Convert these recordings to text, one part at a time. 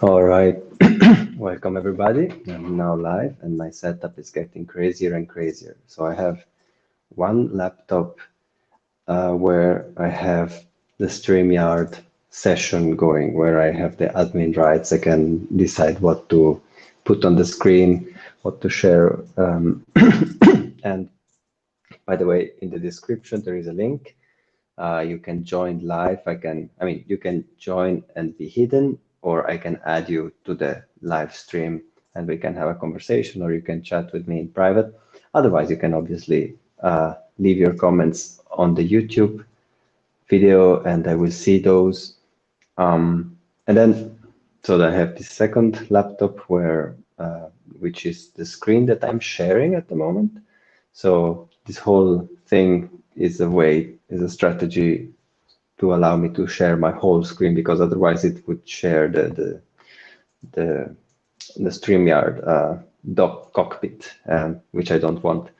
All right, welcome everybody. I'm now live and my setup is getting crazier and crazier. So I have one laptop where I have the StreamYard session going, where I have the admin rights. I can decide what to put on the screen, what to share. And by the way, in the description, there is a link. You can join live. You can join and be hidden, or I can add you to the live stream and we can have a conversation, or you can chat with me in private. Otherwise, you can obviously leave your comments on the YouTube video and I will see those. And then, so I have this second laptop which is the screen that I'm sharing at the moment. So this whole thing is is a strategy to allow me to share my whole screen, because otherwise it would share the, the StreamYard dock cockpit, which I don't want.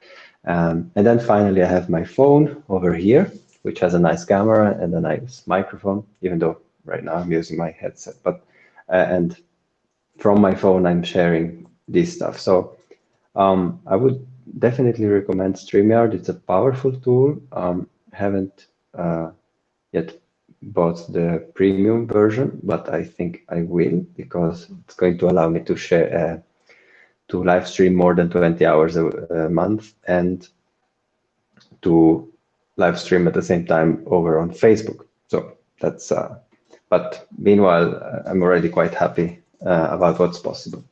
And then finally, I have my phone over here, which has a nice camera and a nice microphone, even though right now I'm using my headset. But and from my phone, I'm sharing this stuff. So I would definitely recommend StreamYard. It's a powerful tool. Haven't yet bought the premium version, but I think I will, because it's going to allow me to share to live stream more than 20 hours a month and to live stream at the same time over on Facebook. So that's but meanwhile, I'm already quite happy about what's possible.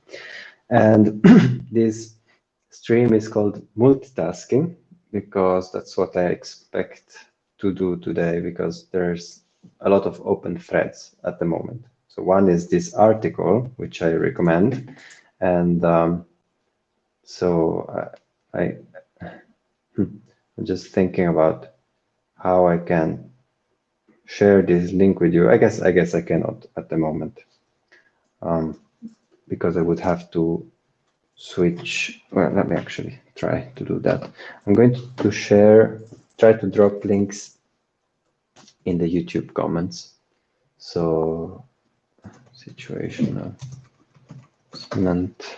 And this stream is called Multitasking because that's what I expect to do today, because there's a lot of open threads at the moment. So one is this article, which I recommend. And so I'm just thinking about how I can share this link with you. I guess I cannot at the moment, because I would have to switch. Well, let me actually try to do that. I'm going to try to drop links in the YouTube comments. So situational cement.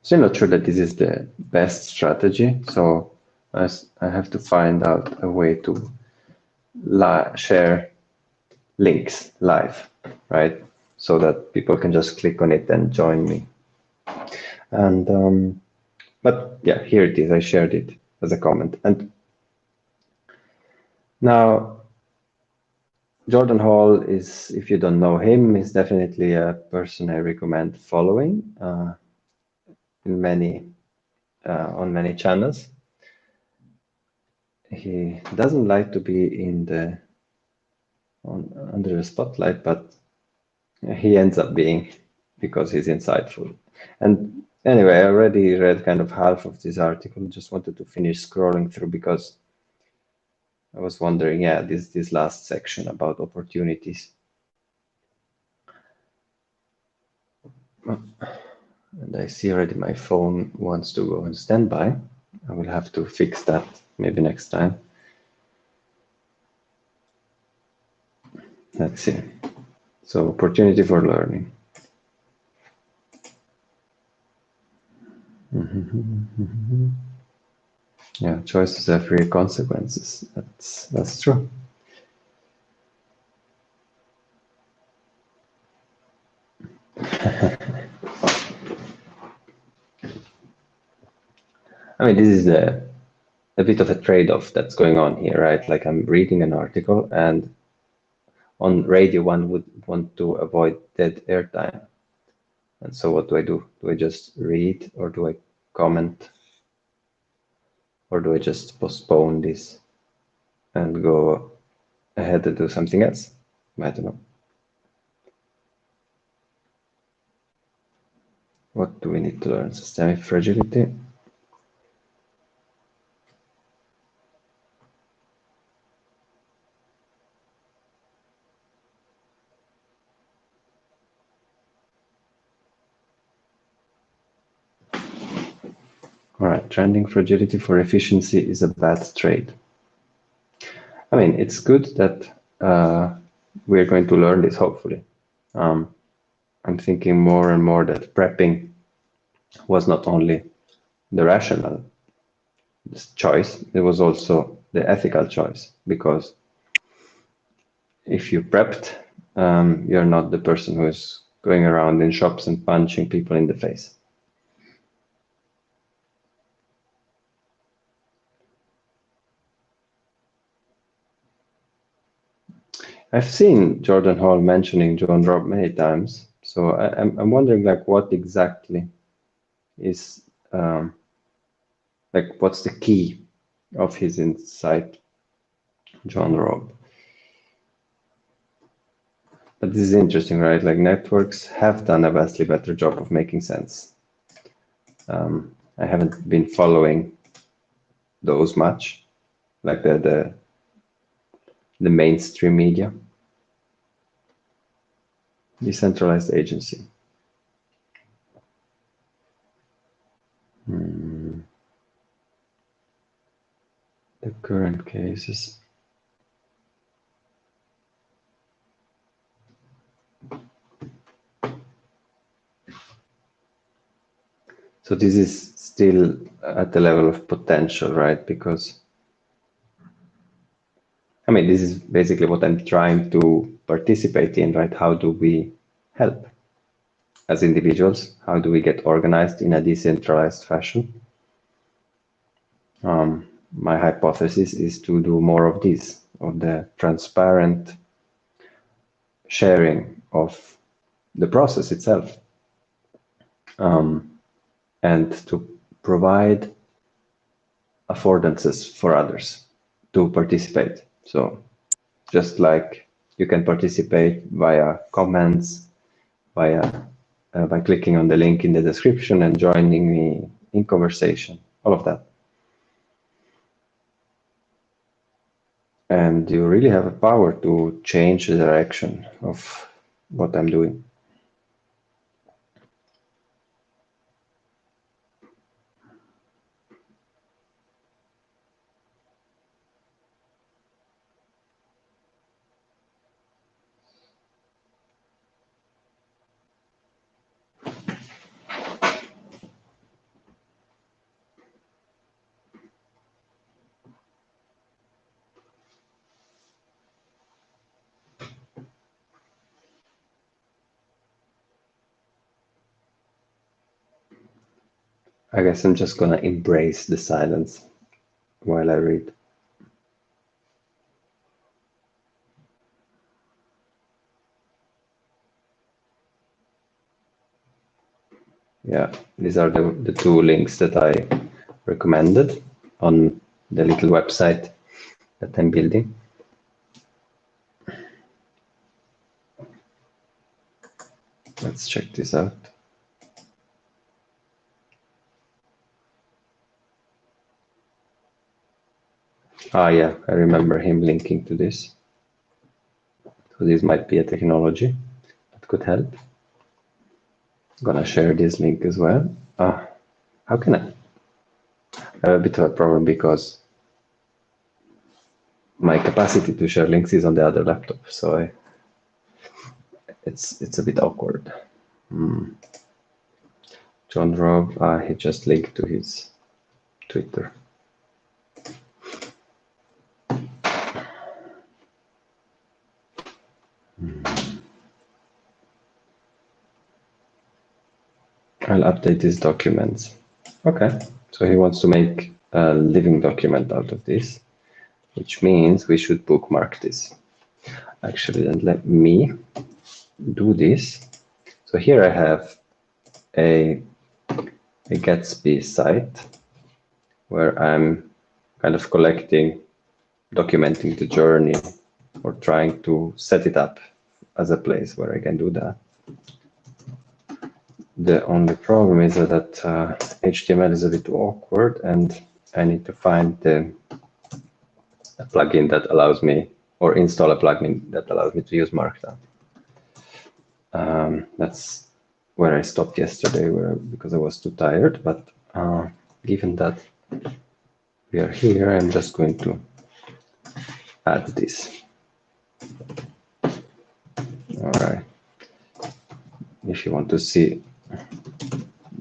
Still not sure that this is the best strategy. So I have to find out a way to share links live, right? So that people can just click on it and join me. And but yeah, here it is. I shared it as a comment. And now Jordan Hall is, if you don't know him, is definitely a person I recommend following in many on many channels. He doesn't like to be in the under the spotlight, but he ends up being, because he's insightful. And anyway, I already read kind of half of this article. Just wanted to finish scrolling through because I was wondering, yeah, this last section about opportunities. And I see already my phone wants to go on standby. I will have to fix that maybe next time. Let's see. So opportunity for learning. Yeah, choices have real consequences. That's true. I mean, this is a bit of a trade-off that's going on here, right? Like I'm reading an article, and on radio, one would want to avoid dead airtime. And so what do? Do I just read, or do I comment? Or do I just postpone this and go ahead and do something else? I don't know. What do we need to learn? Systemic fragility. All right, trending fragility for efficiency is a bad trade. I mean, it's good that we're going to learn this, hopefully. I'm thinking more and more that prepping was not only the rational choice, it was also the ethical choice, because if you prepped, you're not the person who is going around in shops and punching people in the face. I've seen Jordan Hall mentioning John Robb many times, so I'm wondering like what exactly is like what's the key of his insight, John Robb. But this is interesting, right? Like networks have done a vastly better job of making sense. I haven't been following those much, like the mainstream media. Decentralized agency. The current cases. So this is still at the level of potential, right? Because, I mean, this is basically what I'm trying to participate in, right? How do we help as individuals? How do we get organized in a decentralized fashion? My hypothesis is to do more of this, of the transparent sharing of the process itself, and to provide affordances for others to participate. So just like you can participate via comments, via by clicking on the link in the description and joining me in conversation, all of that. And you really have a power to change the direction of what I'm doing. I guess I'm just gonna embrace the silence while I read. Yeah, these are the two links that I recommended on the little website that I'm building. Let's check this out. Ah, yeah, I remember him linking to this. So this might be a technology that could help. I'm gonna share this link as well. How can I have a bit of a problem because my capacity to share links is on the other laptop, so it's a bit awkward. John Robb, he just linked to his Twitter. I'll update these documents. Okay, so he wants to make a living document out of this, which means we should bookmark this. Actually, then let me do this. So here I have a Gatsby site where I'm kind of collecting, documenting the journey, or trying to set it up as a place where I can do that. The only problem is that HTML is a bit awkward, and I need to find a plugin that allows me, or install a plugin that allows me to use Markdown. That's where I stopped yesterday, because I was too tired. But given that we are here, I'm just going to add this. All right. If you want to see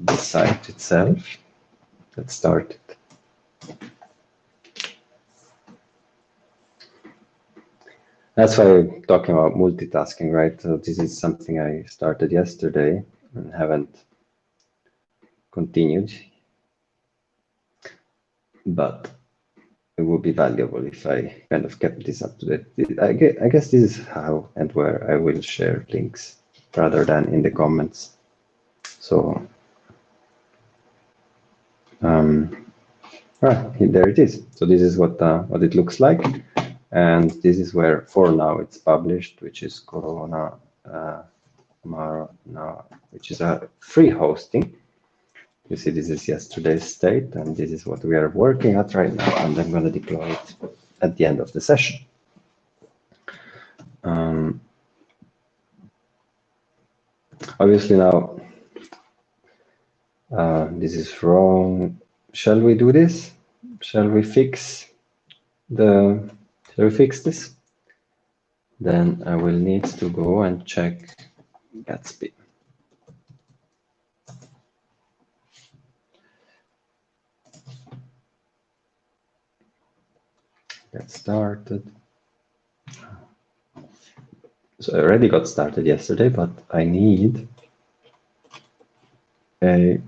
the site itself, let's start it. That's why I'm talking about multitasking, right? So this is something I started yesterday and haven't continued, but it would be valuable if I kind of kept this up to date. I guess this is how and where I will share links rather than in the comments. So, there it is. So this is what it looks like. And this is where, for now, it's published, which is Corona Marna, which is a free hosting. You see, this is yesterday's state, and this is what we are working at right now, and I'm going to deploy it at the end of the session. Obviously now, this is wrong. Shall we do this? Shall we fix this? Then I will need to go and check Gatsby. Get started. So I already got started yesterday, but I need a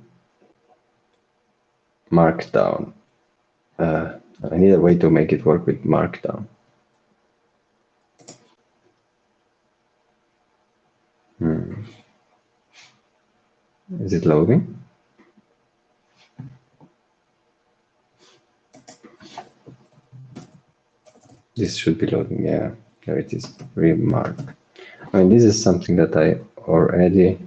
markdown. I need a way to make it work with markdown. Is it loading? This should be loading, yeah. There it is, remark. I mean, this is something that I already...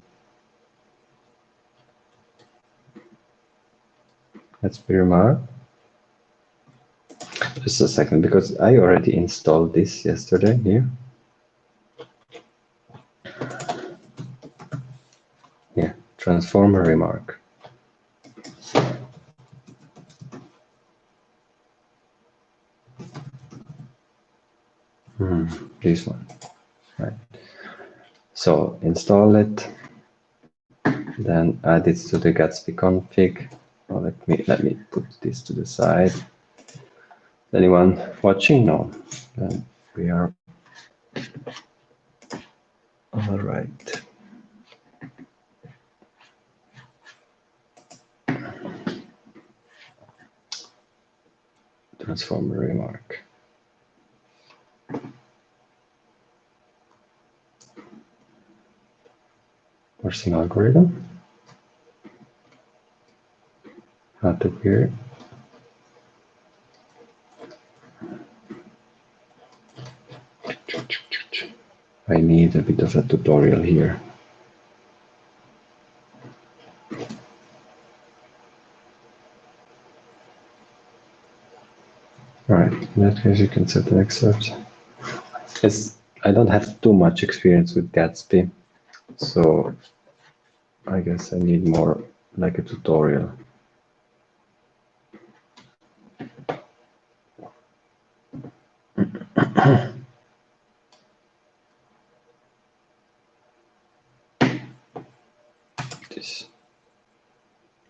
Let's be remark. Just a second, because I already installed this yesterday here. Yeah, transformer remark. This one, right? So install it, then add it to the Gatsby config. Oh, let me put this to the side. Anyone watching? No. Then we are all right. Transformer remark. Parsing algorithm. How to query. I need a bit of a tutorial here. All right, in that case, you can set an excerpt. I don't have too much experience with Gatsby, so I guess I need more like a tutorial.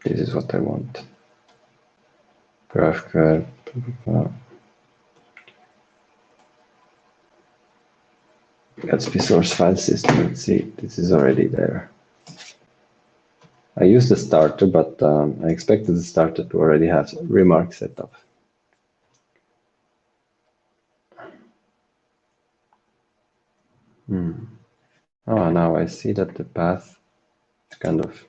This is what I want. GraphQL. Gatsby source file system. Let's see, this is already there. I used the starter, but I expected the starter to already have remark set up. Oh, now I see that the path is kind of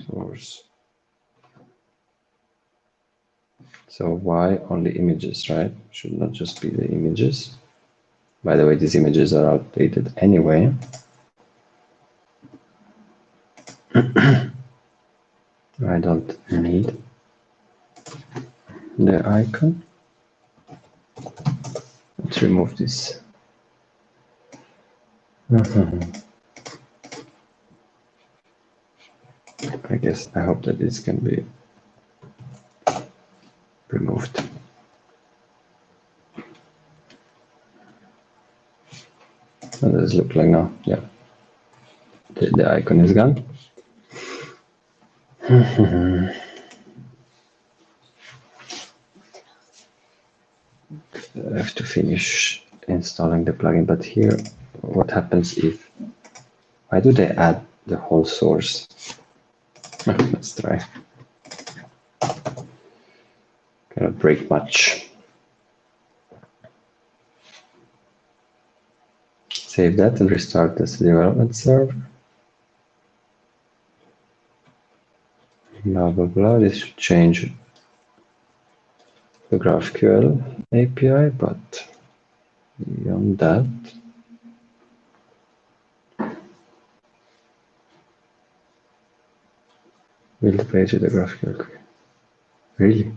source. So why only images, right? Should not just be the images. By the way, these images are outdated anyway. I don't need the icon. Let's remove this. I guess I hope that this can be removed. What does it look like now? Yeah, the icon is gone. I have to finish installing the plugin, but here, what happens if, why do they add the whole source? Let's try. Cannot break much. Save that and restart this development server. Blah, blah, blah. This should change the GraphQL API, but beyond that, build the page with the GraphQL query. Really?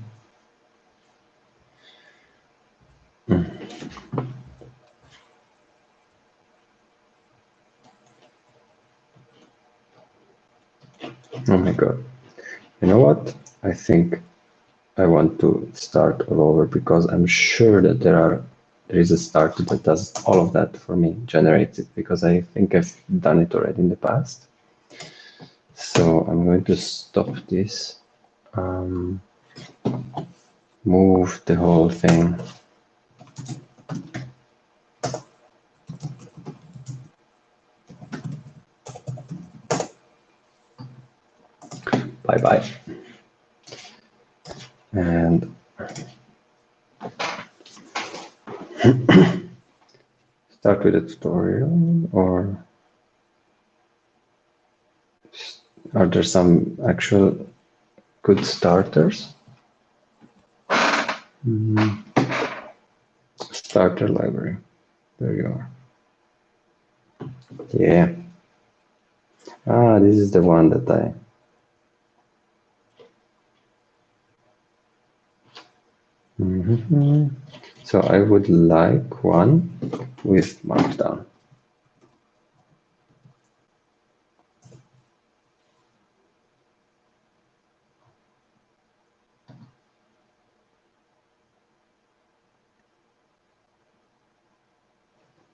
Oh my god. You know what? I think I want to start all over because I'm sure that there is a starter that does all of that for me, generates it, because I think I've done it already in the past. So I'm going to stop this, move the whole thing. Bye-bye. And start with a tutorial, or are there some actual good starters? Starter library. There you are. Yeah. Ah, this is the one that I... So I would like one with Markdown.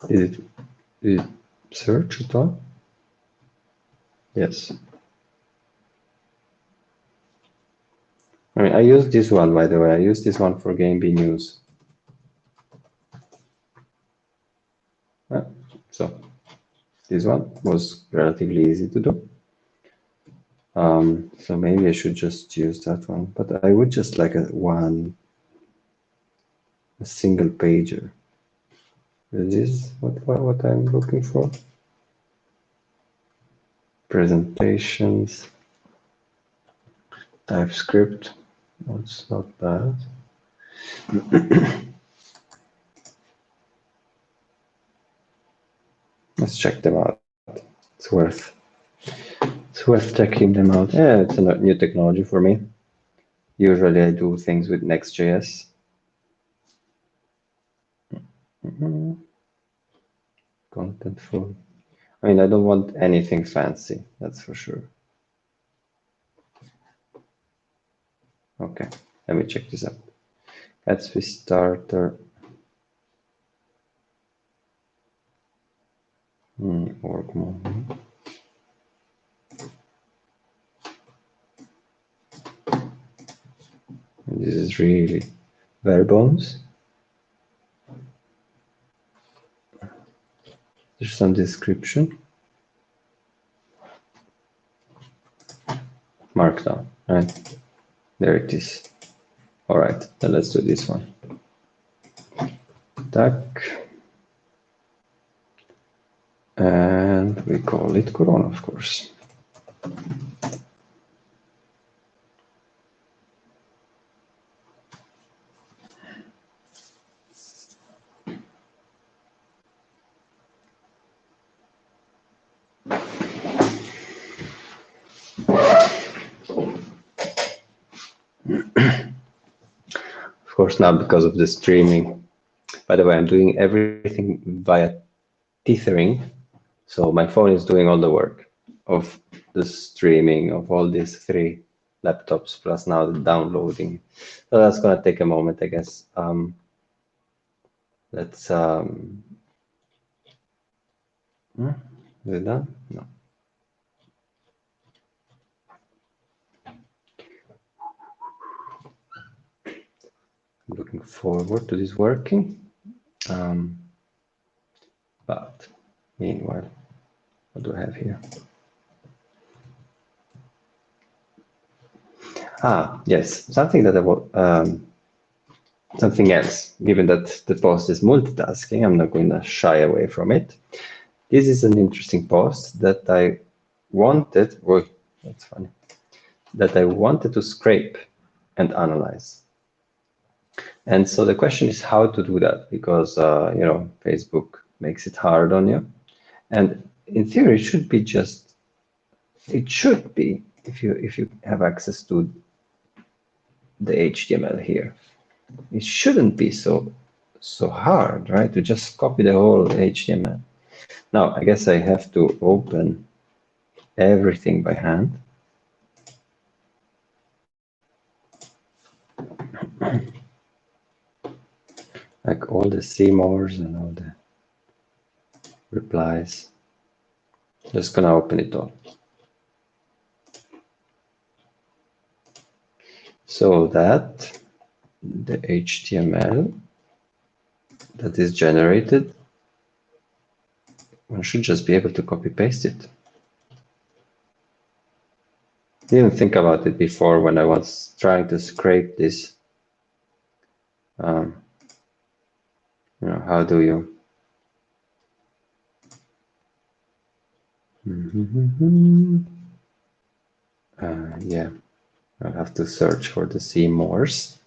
Did it search at all? Yes. I mean, I use this one, by the way. I use this one for GameB News. So this one was relatively easy to do. So maybe I should just use that one, but I would just like a single pager. Is this what I'm looking for? Presentations, TypeScript. That's not bad. Let's check them out. It's worth checking them out. Yeah, it's a new technology for me. Usually I do things with Next.js. Contentful. I mean, I don't want anything fancy, that's for sure. Okay, let me check this out. Gatsby starter. Org mode. This is really bare bones. There's some description. Markdown, right? There it is. All right, then let's do this one. Tac. And we call it Corona, of course. Of course, now because of the streaming. By the way, I'm doing everything via tethering. So my phone is doing all the work of the streaming of all these 3 laptops plus now the downloading. So that's gonna take a moment, I guess. Let's is it done? No. I'm looking forward to this working. But meanwhile, what do I have here? Yes, something that I will, something else. Given that the post is multitasking, I'm not going to shy away from it. This is an interesting post that I wanted. Oh, that's funny. That I wanted to scrape and analyze. And so the question is how to do that, because you know, Facebook makes it hard on you. And in theory, it should be just. It should be if you have access to the HTML here. It shouldn't be so hard, right? To just copy the whole HTML. Now, I guess I have to open everything by hand. Like all the CMORs and all the replies. Just gonna open it all. So that the HTML that is generated, one should just be able to copy paste it. Didn't think about it before when I was trying to scrape this. You know, how do you? Yeah, I'll have to search for the CMORs.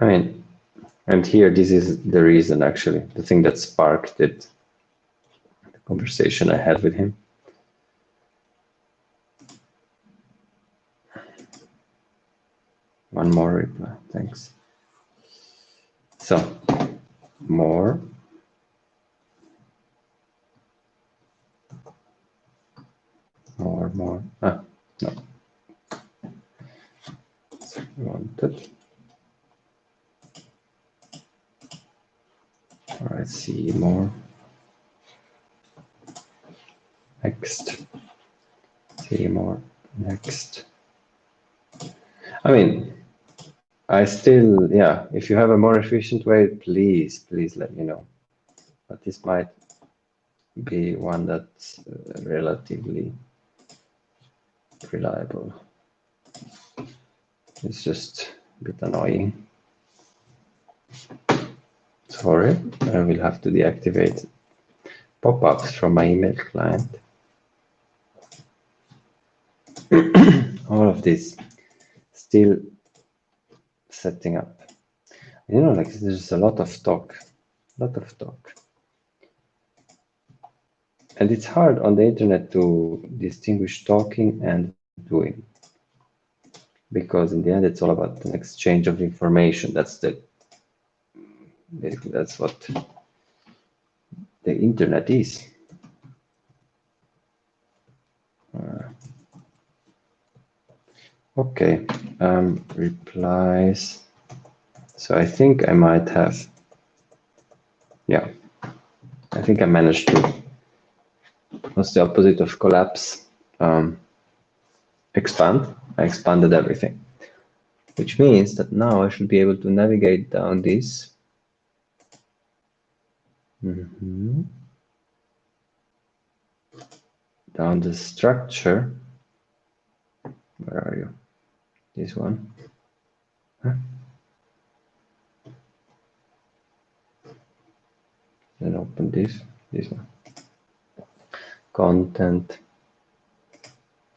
I mean, and here, this is the reason, actually, the thing that sparked it, the conversation I had with him. One more reply, thanks. So, more. No. Wanted. All right, see more. Next. See more. Next. I mean, I still, yeah, if you have a more efficient way, please let me know. But this might be one that's relatively reliable. It's just a bit annoying. Sorry, I will have to deactivate pop-ups from my email client. All of this still setting up. You know, like there's a lot of talk. And it's hard on the internet to distinguish talking and doing. Because in the end, it's all about an exchange of information. Basically, that's what the internet is. Okay, replies. So I think I might have, yeah, I think I managed to, what's the opposite of collapse? Expand. I expanded everything, which means that now I should be able to navigate down this. Down the structure. Where are you? This one. Huh? Then open this one. Content,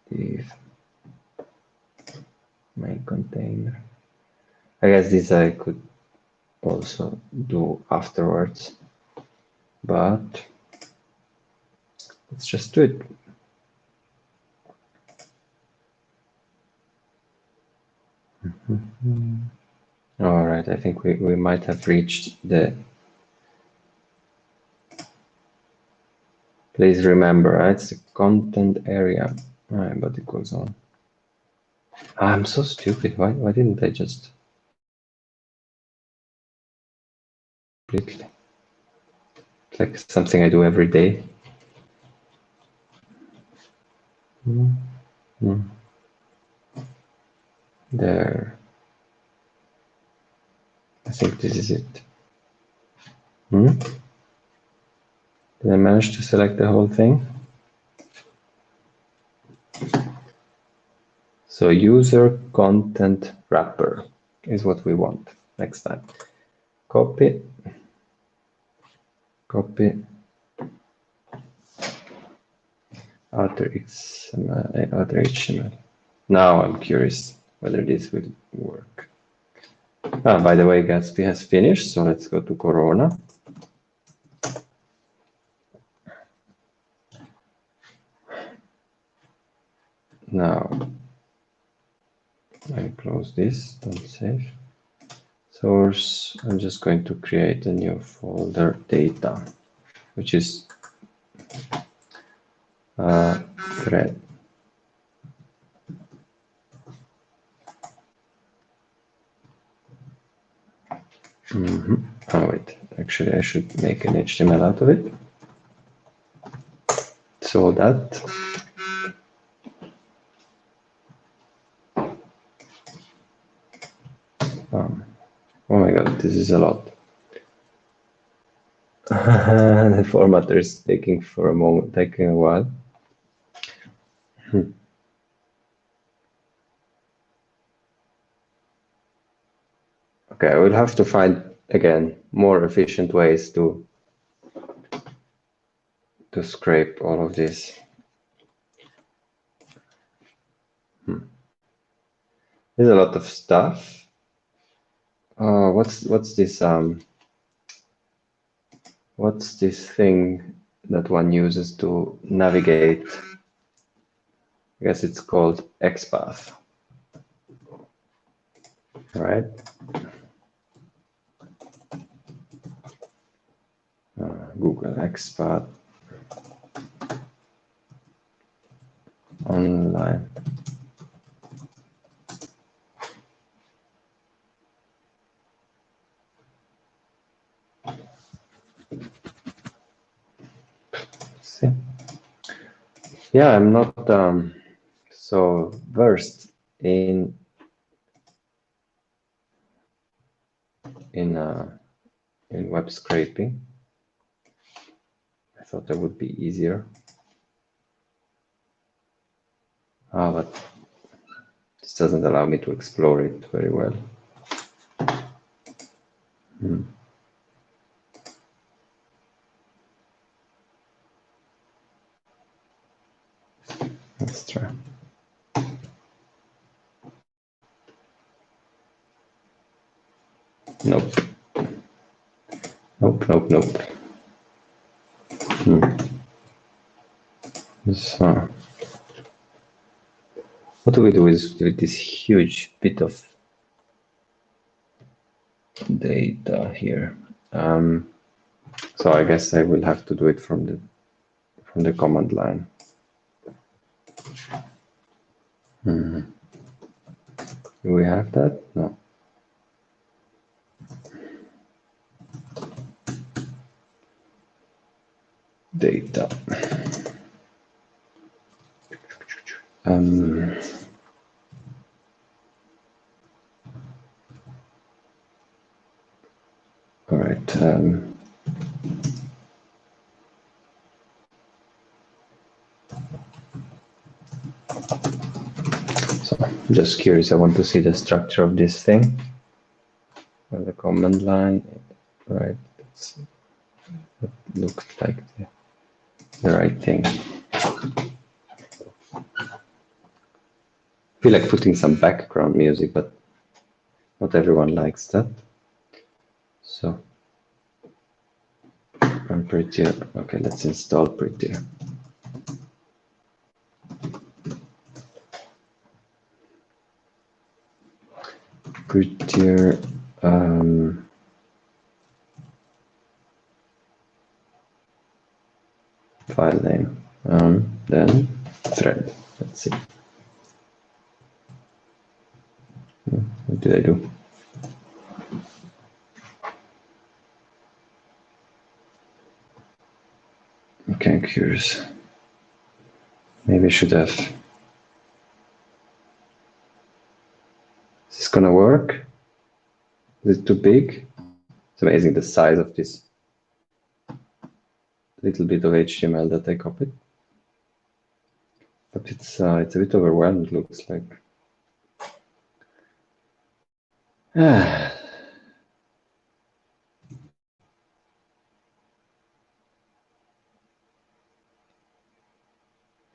div, main container. I guess this I could also do afterwards, but let's just do it. All right, I think we might have reached the. Please remember, it's the content area. All right, but it goes on. I'm so stupid. Why didn't I just completely? It's like something I do every day. There. I think this is it. Did I manage to select the whole thing? So user content wrapper is what we want next time. Copy, outer HTML. Now I'm curious whether this will work. By the way, Gatsby has finished, so let's go to Corona. Now I close this, don't save. Source, I'm just going to create a new folder, data, which is thread. Oh wait, actually I should make an HTML out of it. So that oh my god, this is a lot. The formatter is taking a while. Okay, I will have to find again more efficient ways to scrape all of this. There's a lot of stuff. What's this what's this thing that one uses to navigate? I guess it's called XPath. All right. Google XPath online. See? Yeah, I'm not so versed in web scraping. I thought that would be easier. But this doesn't allow me to explore it very well. Let's try. Nope. Nope. So, what do we do with this huge bit of data here? So I guess I will have to do it from the command line. Do we have that? No. Data. All right. So I'm just curious. I want to see the structure of this thing. The command line, right? That looked like the right thing. I feel like putting some background music, but not everyone likes that. So I'm Prettier. Okay, let's install Prettier. prettier. File name, then thread. Let's see. What did I do? Okay, I'm curious. Maybe I should have. Is this gonna work? Is it too big? It's amazing the size of this little bit of HTML that I copied. But it's a bit overwhelmed, looks like.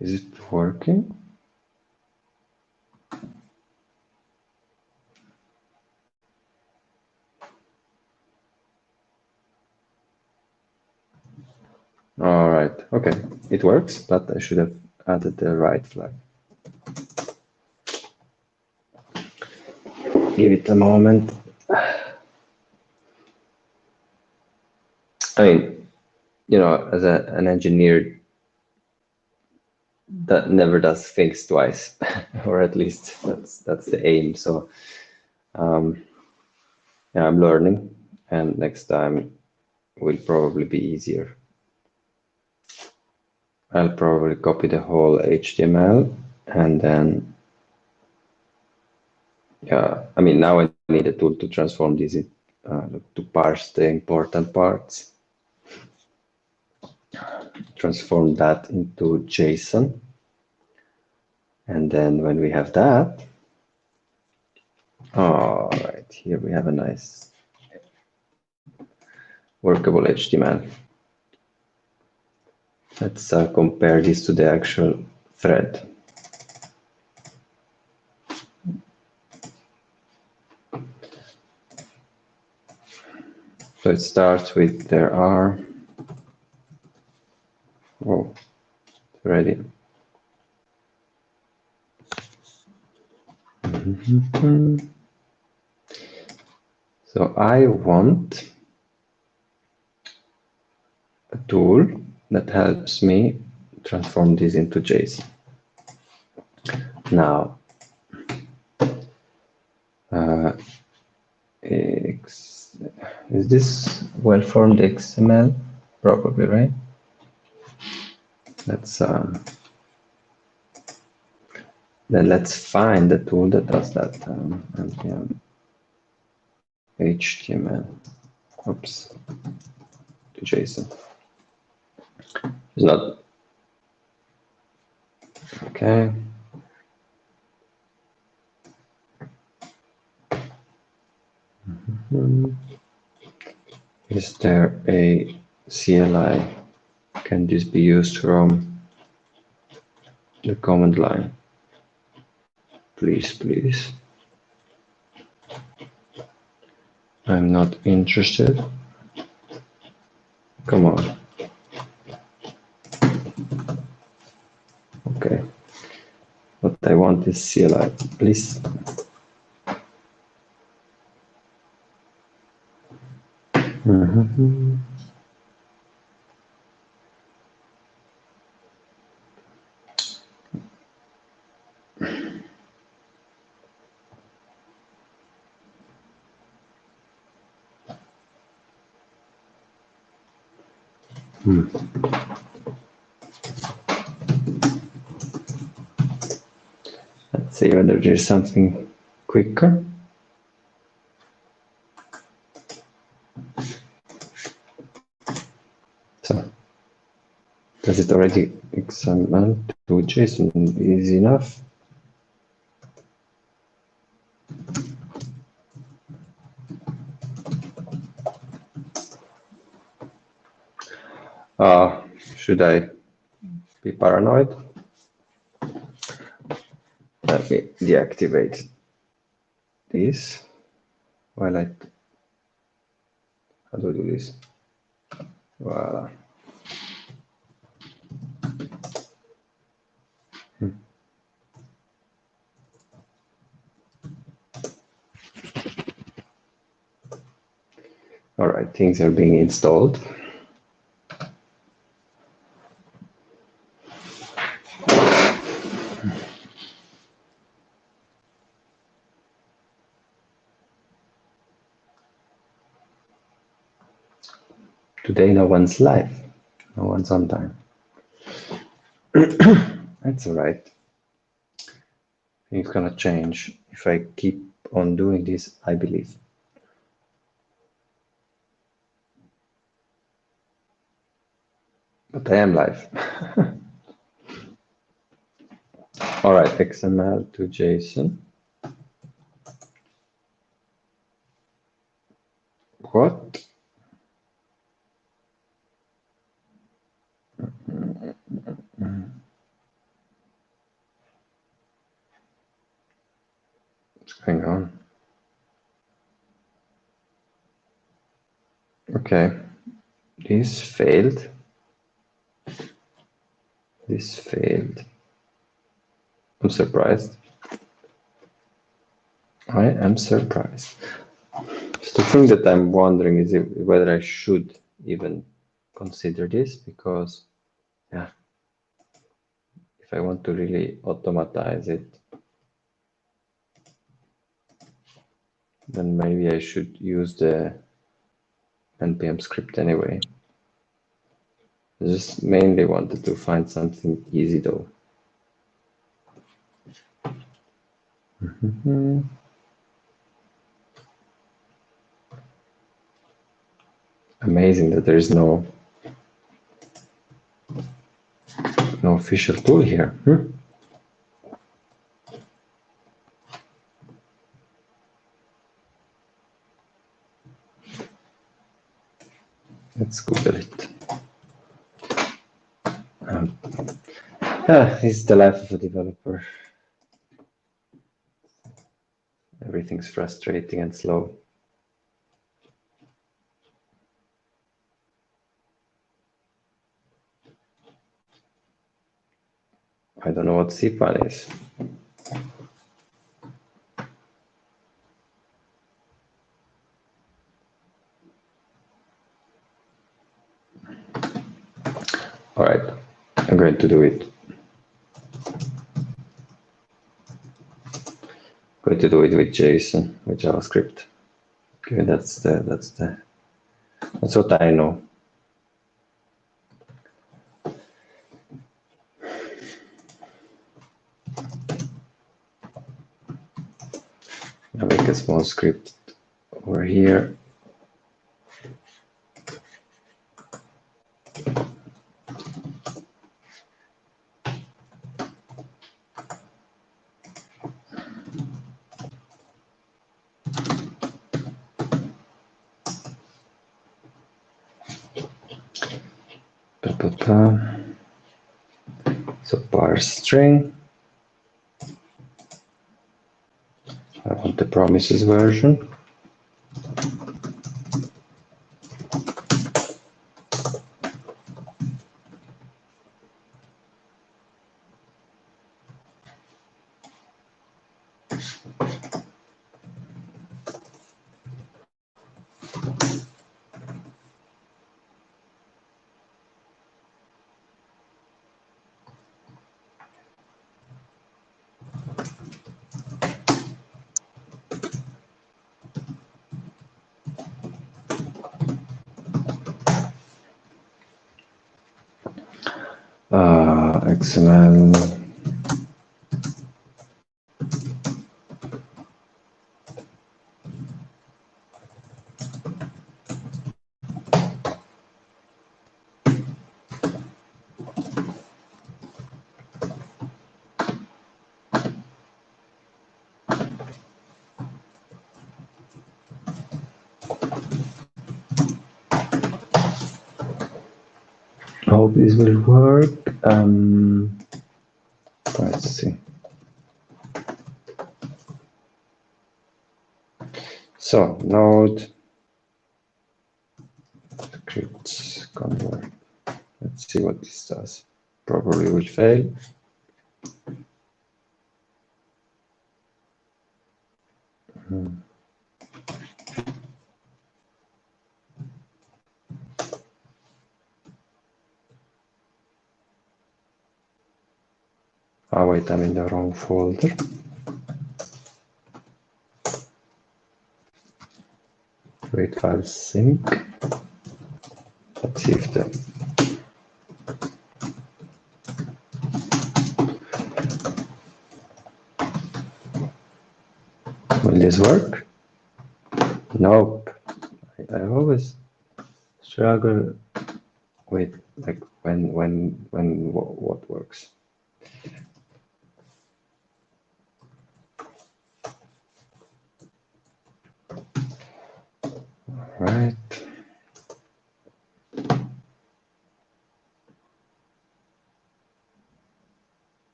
Is it working? All right, okay, it works, but I should have added the right flag. Give it a moment. I mean, you know, as an engineer that never does things twice, or at least that's the aim. So yeah, I'm learning, and next time will probably be easier. I'll probably copy the whole HTML and then, yeah, I mean, now I need a tool to transform this, to parse the important parts, transform that into JSON. And then when we have that, all right, here we have a nice workable HTML. Let's compare this to the actual thread. So it starts with there are, oh, ready. So I want a tool that helps me transform this into JSON. Now, is this well-formed XML? Probably, right? Then let's find the tool that does that. npm HTML. Oops. To JSON. It's not. Okay. Is there a CLI? Can this be used from the command line? Please, please. I'm not interested. Come on. Okay. What I want is CLI, please. Let's see whether there's something quicker. So, does it already XML to JSON? Easy enough. Should I be paranoid? Let me deactivate this while how do I do this? Voila. All right, things are being installed. Today, no one's live. No one's on time. That's all right. Things gonna change if I keep on doing this, I believe. But I am live. All right, XML to JSON. What? What's going on? Okay, this failed. This failed. I'm surprised. I am surprised. So the thing that I'm wondering is whether I should even consider this, because, yeah, if I want to really automatize it, then maybe I should use the npm script anyway. I just mainly wanted to find something easy though. Amazing that there is no official tool here. Let's Google it. It's the life of a developer. Everything's frustrating and slow. I don't know what cpan is. All right, I'm going to do it. Going to do it with JSON, with JavaScript. Okay, that's what I know. I'll make a small script over here. So parse string. I want the promises version. XML. Hope this will work. Let's see. So node scripts convert. Let's see what this does. Probably will fail. Oh wait, I'm in the wrong folder. Create file sync. Let's see if will this work? Nope. I always struggle with like when what works. Right.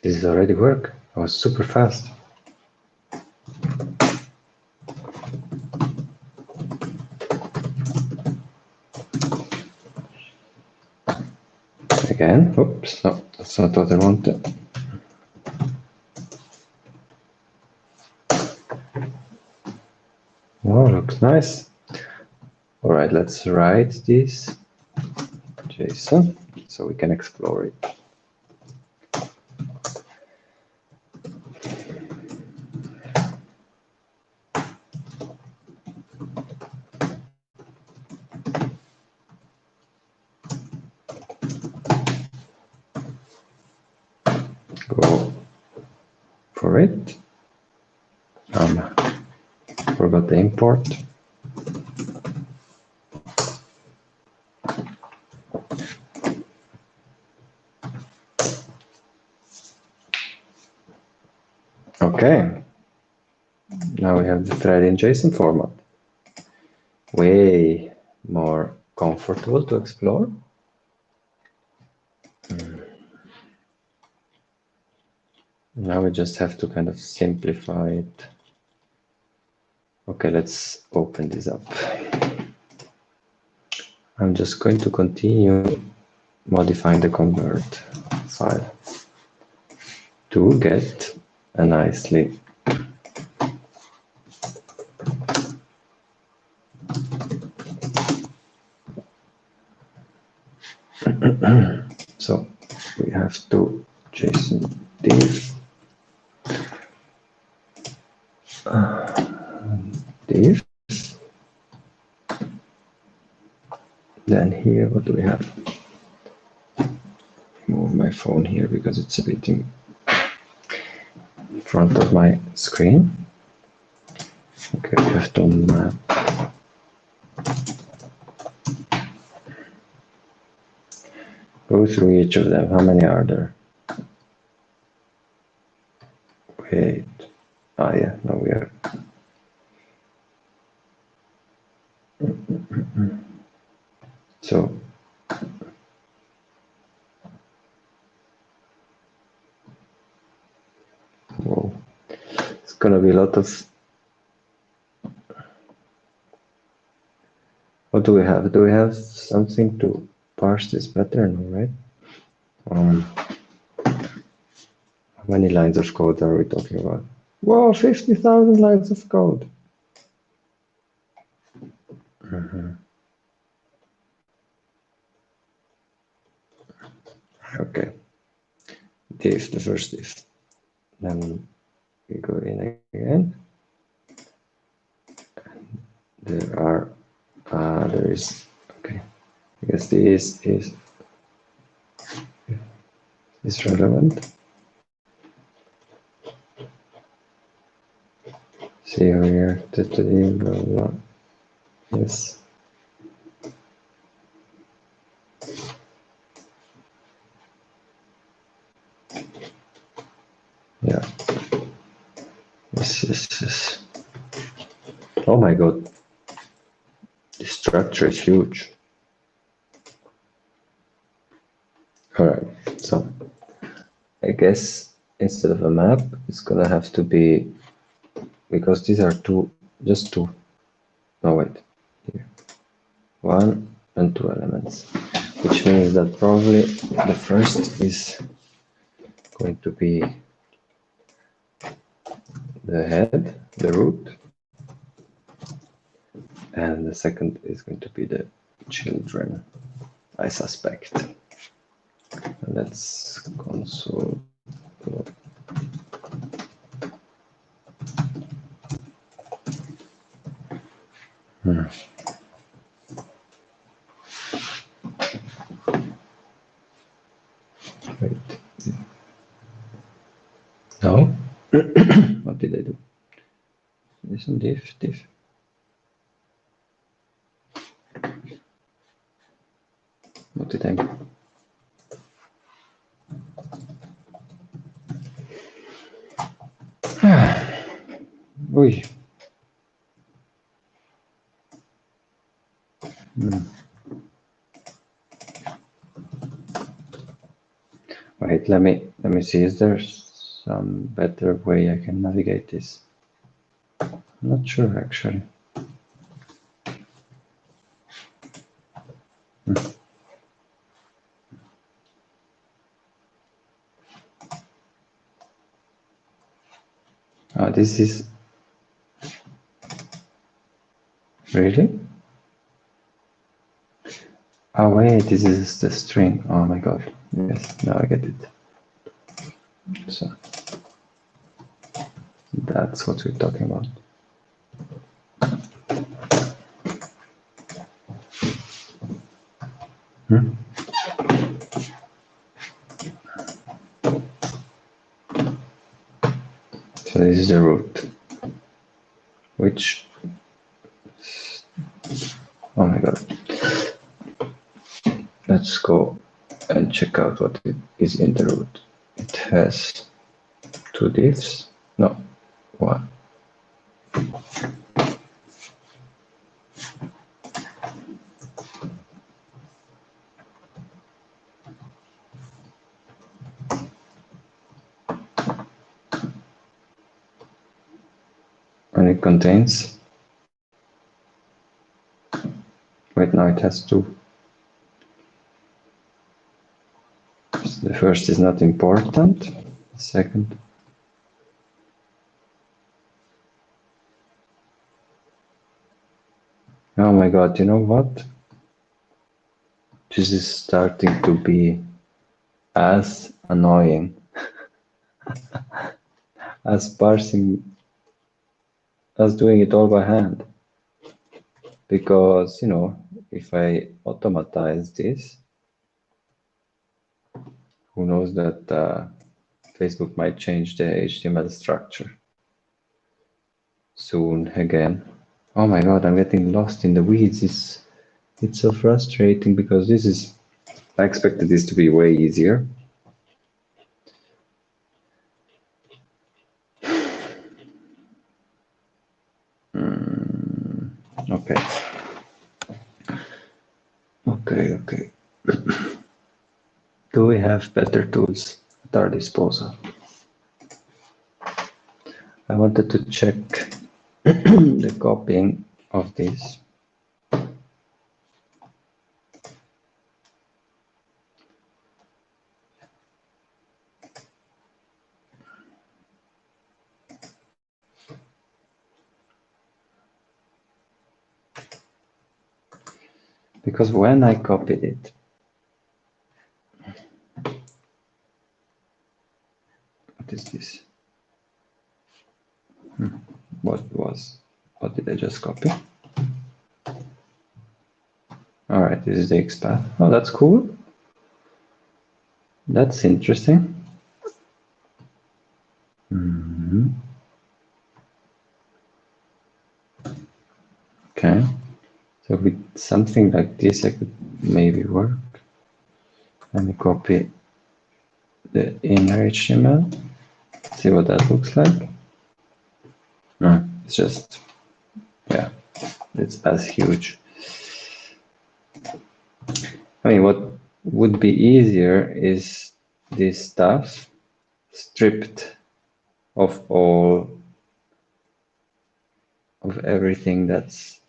This is already work. I was super fast. Again. Oops, no, that's not what I wanted. Oh, looks nice. All right, let's write this JSON so we can explore it. Go for it. Forgot the import. Okay. Now we have the thread in JSON format. Way more comfortable to explore. Now we just have to kind of simplify it. Okay, let's open this up. I'm just going to continue modifying the convert file to get a nicely so we have to JSON div div. Then here, what do we have? Move my phone here because it's a bit in front of my screen. Okay, we have to map. Go through each of them. How many are there? Wait. Ah, yeah, now we are. So, whoa. It's gonna be a lot of. What do we have? Do we have something to parse this better? No, right? How many lines of code are we talking about? Whoa, 50,000 lines of code. Okay. Div, the first div. Then we go in again. There is, okay. I guess this is relevant. See here, blah, blah. Yes. Yeah. This is. Oh my God. The structure is huge. All right. So I guess instead of a map, it's gonna have to be, because these are just two. No, wait. Here. 1 and 2 elements, which means that probably the first is going to be the head, the root, and the second is going to be the children, I suspect. And let's console. Wait. No? What did I do? Listen, diff. What did I do? Ui. Wait, let me see. Is there some better way I can navigate this? I'm not sure actually. Oh, this is really? Oh wait, this is the string. Oh my god. Yes, now I get it. So that's what we're talking about. So this is the root, which, oh my god. Let's go and check out what it is in the root. It has 2 diffs, no, 1. And it contains, wait, now it has 2. So the first is not important, the second. Oh my god, you know what? This is starting to be as annoying as parsing, as doing it all by hand. Because, you know, if I automatize this, who knows that Facebook might change the HTML structure soon again. Oh my god, I'm getting lost in the weeds. It's so frustrating because this is, I expected this to be way easier. Okay. Okay. Do we have better tools at our disposal? I wanted to check the copying of this. Because when I copied it, what is this? What did I just copy? All right, this is the XPath. Oh, that's cool. That's interesting. Okay, so with something like this, I could maybe work. Let me copy the inner HTML. See what that looks like. No, it's just, yeah, it's as huge. I mean, what would be easier is this stuff stripped of all of everything that's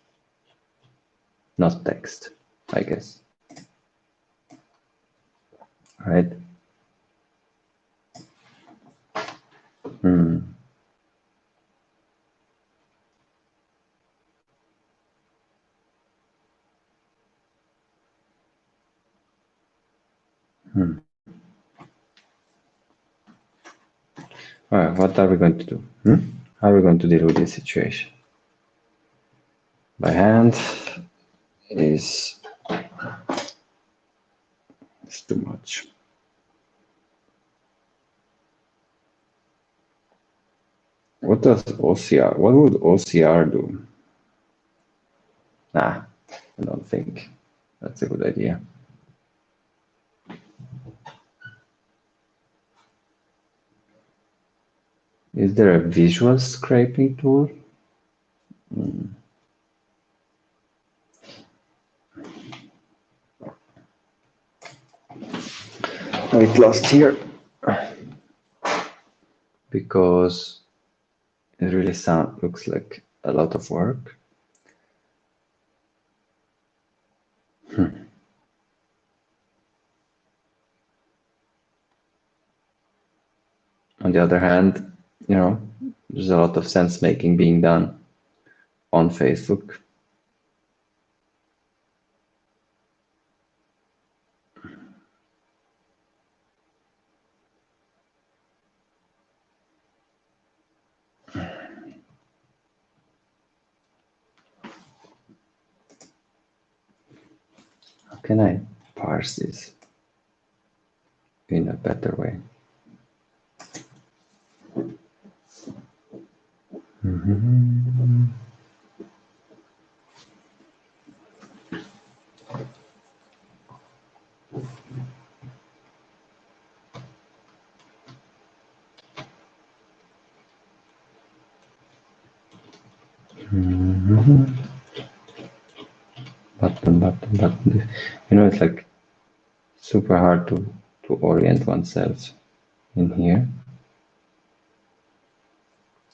not text, I guess. Right? All right, what are we going to do? How are we going to deal with this situation? By hand is too much. What does OCR? What would OCR do? Nah, I don't think that's a good idea. Is there a visual scraping tool? Oh, it lost here because it really looks like a lot of work. On the other hand, there's a lot of sense making being done on Facebook. How can I parse this in a better way? Button. It's like super hard to orient oneself in here.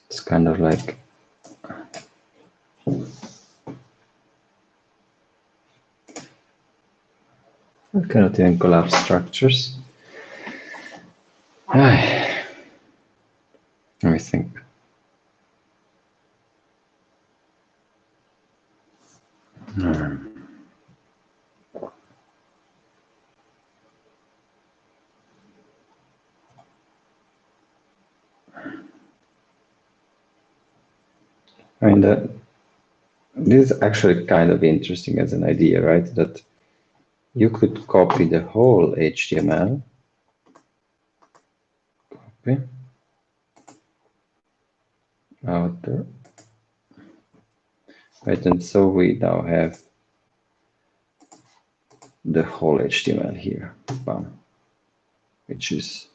It's kind of like I cannot even collapse structures. Let me think. I mean, this is actually kind of interesting as an idea, right? That you could copy the whole HTML. Copy. Outer. Right, and so we now have the whole HTML here, bam, which is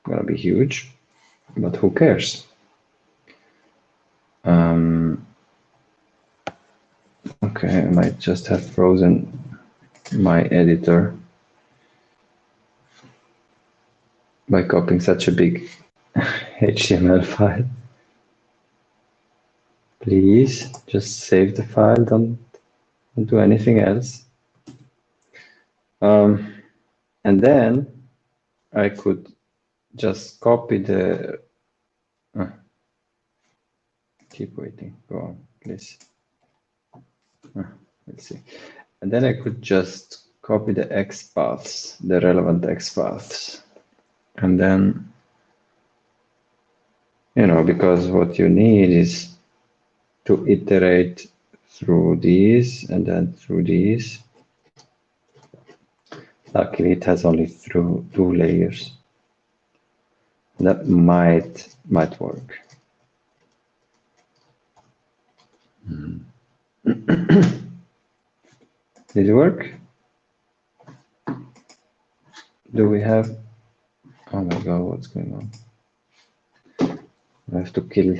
gonna be huge, but who cares? Okay, I might just have frozen my editor by copying such a big HTML file. Please just save the file, don't do anything else. And then I could just copy the, keep waiting, go on, please. Let's see. And then I could just copy the XPaths, the relevant XPaths. And then, because what you need is to iterate through these and then through these. Luckily, it has only through 2 layers. That might work. Did it work? Do we have? Oh my god, what's going on? I have to kill.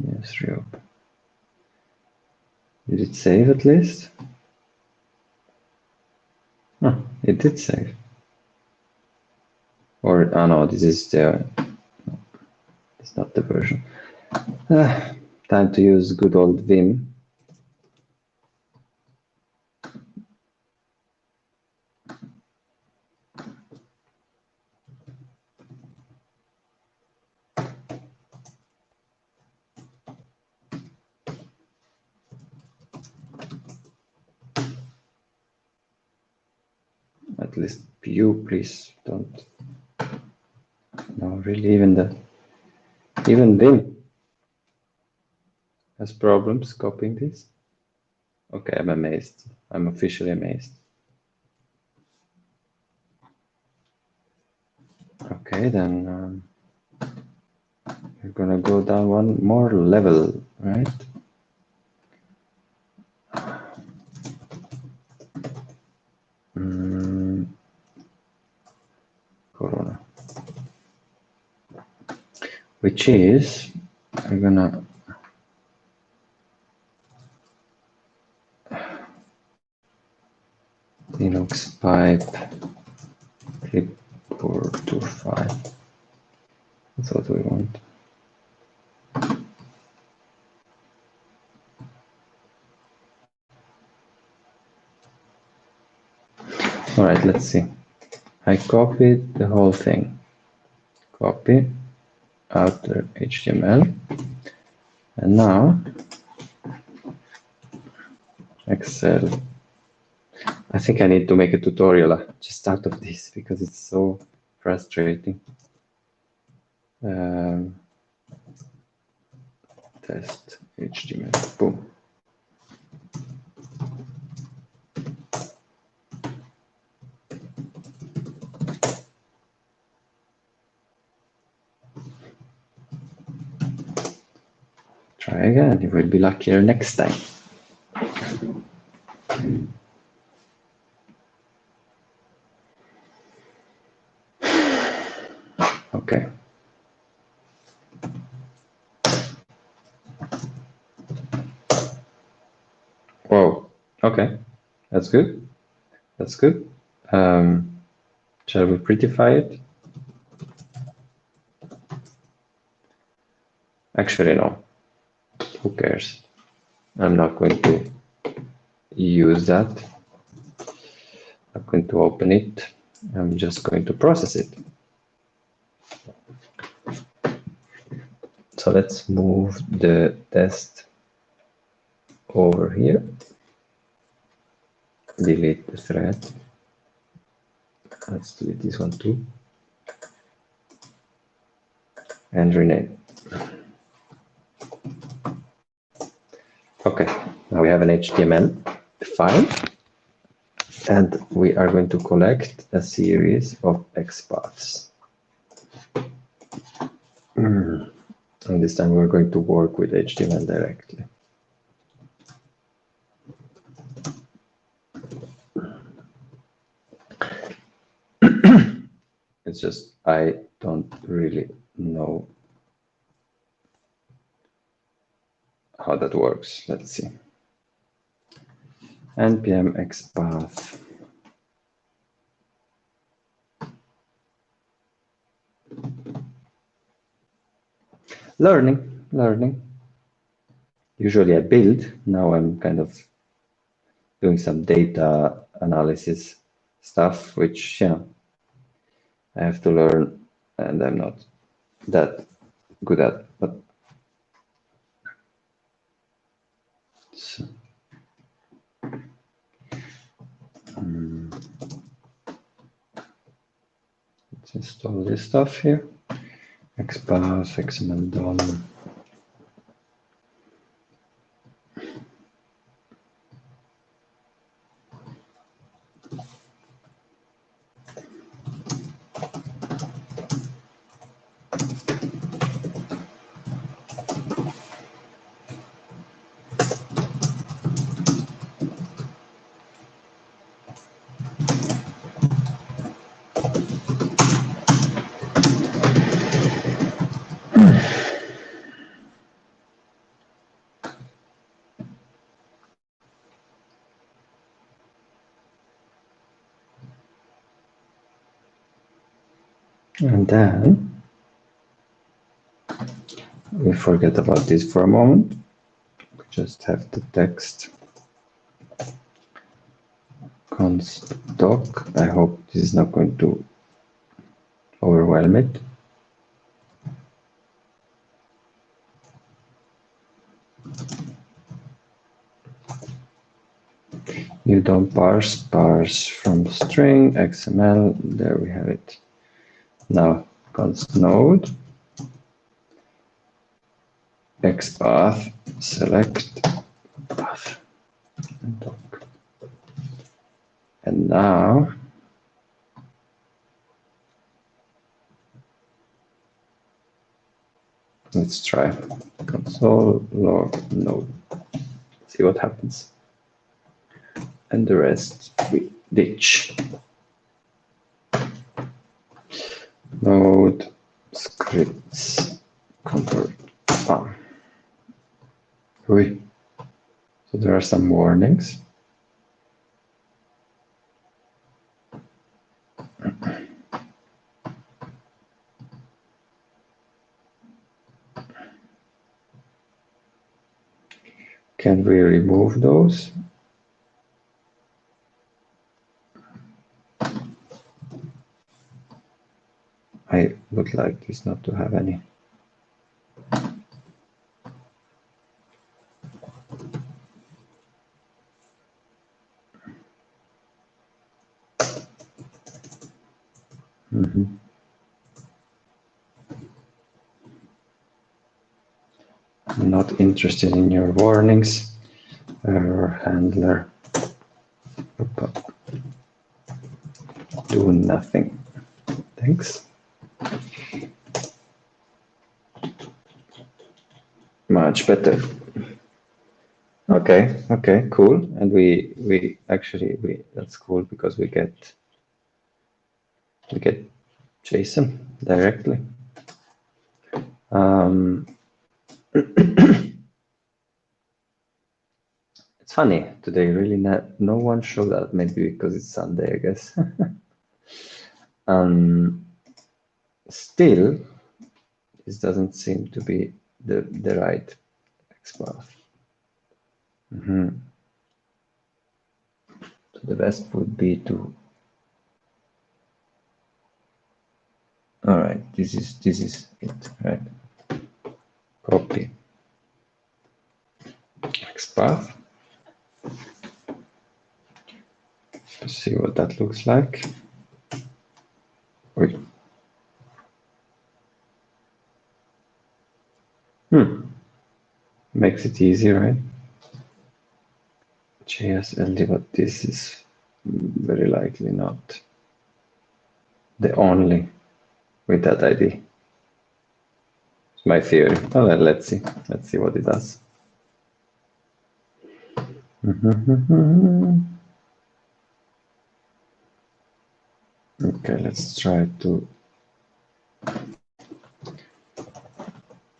Yes, reopen. Did it save at least? Oh, it did save. Or, oh no, this is the, no, it's not the version. Time to use good old Vim. at least you, please don't. No, really, even Vim has problems copying this. Okay, I'm amazed. I'm officially amazed. Okay, then we're gonna go down one more level, right? Corona. Which is, we're gonna Linux pipe clipboard to file. That's what we want. All right, let's see. I copied the whole thing. Copy outer HTML. And now Excel. I think I need to make a tutorial just out of this because it's so frustrating. Test HTML. Boom. Try again. You will be luckier next time. Okay. Whoa. Okay. That's good. That's good. Shall we prettify it? Actually, no. Who cares? I'm not going to use that. I'm going to open it. I'm just going to process it. So let's move the test over here. Delete the thread. Let's delete this one too. And rename. Okay, now we have an HTML file. And we are going to collect a series of XPaths. And this time we're going to work with HTML directly. It's just I don't really know how that works. Let's see. npm XPath. Learning. Usually I build. Now I'm kind of doing some data analysis stuff, which, you know, I have to learn and I'm not that good at, but so, let's install this stuff here. XPath, XML DOM. And then we forget about this for a moment. We just have the text const doc. I hope this is not going to overwhelm it. You don't parse from string XML. There we have it. Now const node xpath select path and doc. And now let's try console log node. See what happens. And the rest we ditch. Node scripts convert. So there are some warnings. Can we remove those? I would like this not to have any. I'm not interested in your warnings. Error handler. Do nothing. Thanks. Much better. Okay, cool. And we actually that's cool because we get JSON directly. It's funny today. Really, no one showed up. Maybe because it's Sunday, I guess. Still, this doesn't seem to be the right XPath. So the best would be to. All right, this is it, right? Copy XPath. Let's see what that looks like. Wait. Makes it easy, right? JSLD, but this is very likely not the only with that ID. It's my theory. Well, let's see. Let's see what it does. Okay, let's try to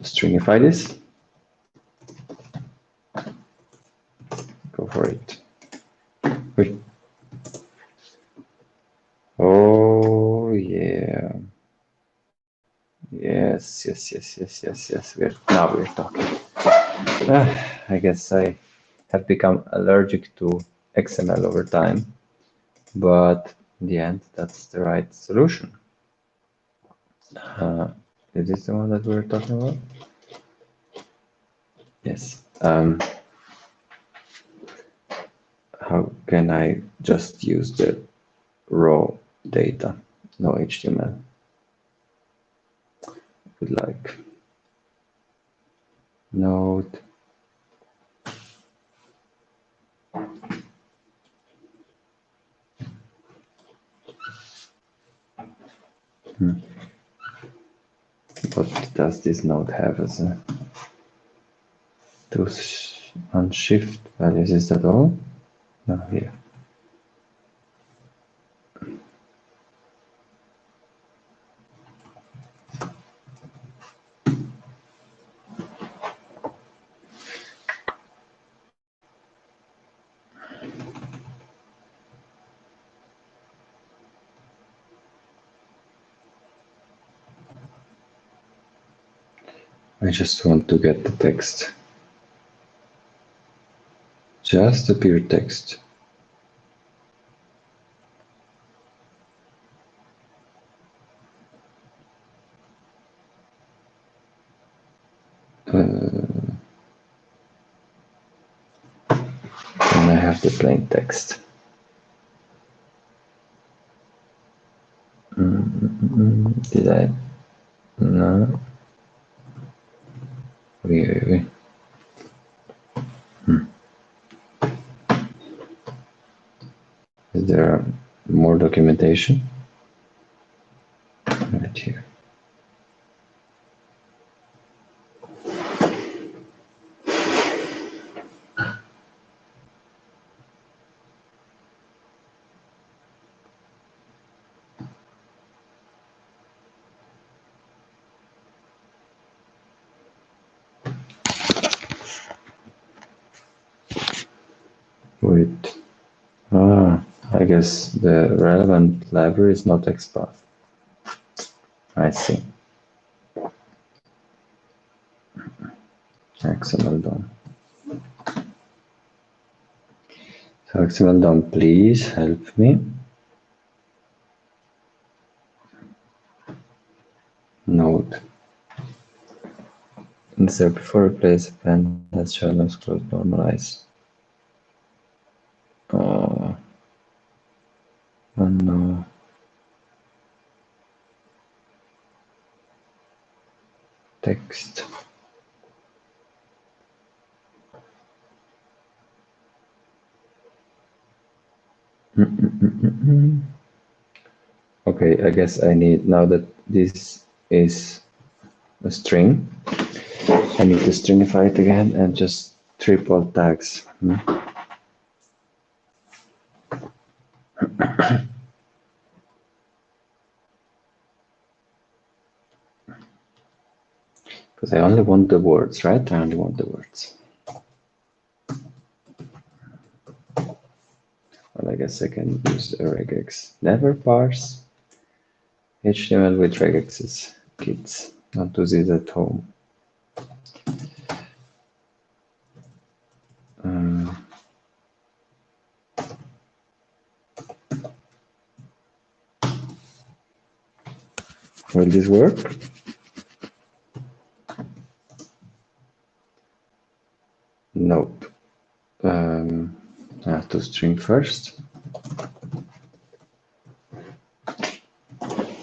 stringify this. Go for it. Wait. Oh yeah. Yes. Now we're talking. I guess I have become allergic to XML over time, but in the end, that's the right solution. Is this the one that we're talking about? Yes. How can I just use the raw data, no HTML? Would like node What does this node have as a to unshift values? Is that all? No, here. I just want to get the text. Just the pure text. Then I have the plain text. Did I? No. Wait. Is there more documentation? Right here. Wait. I guess the relevant library is not XPath. I see. XML DOM. So XML DOM, please help me. Node. Insert before replace append has channels close normalize. Oh no. Text. Okay, I guess I need, now that this is a string, I need to stringify it again and just triple tags. Because I only want the words, right? I only want the words. Well, I guess I can use the regex. Never parse HTML with regexes, kids. Don't do this at home. Will this work? Nope. I have to string first.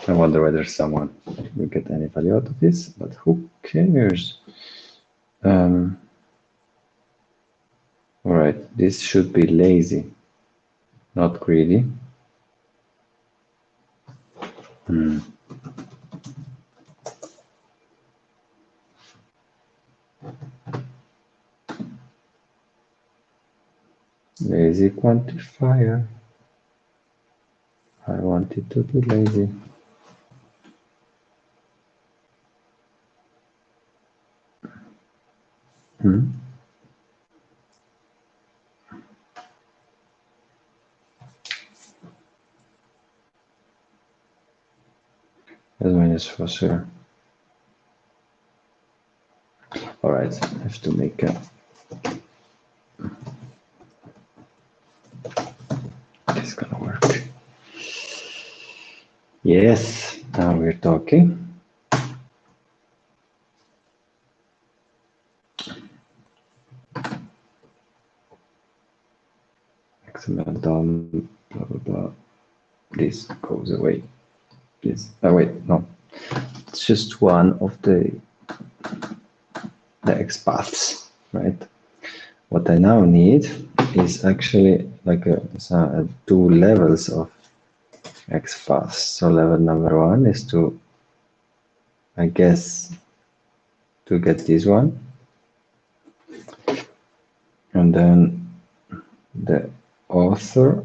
I wonder whether someone will get any value out of this, but who cares? All right, this should be lazy, not greedy. Lazy quantifier. I want it to be lazy. As minus for sure. All right, I have to make a. It's gonna work. Yes, now we're talking. XML DOM, blah blah blah. This goes away. This. Oh wait, no. It's just one of the XPaths, right? What I now need is actually like two levels of XPaths. So level number one is to, I guess, to get this one, and then the author,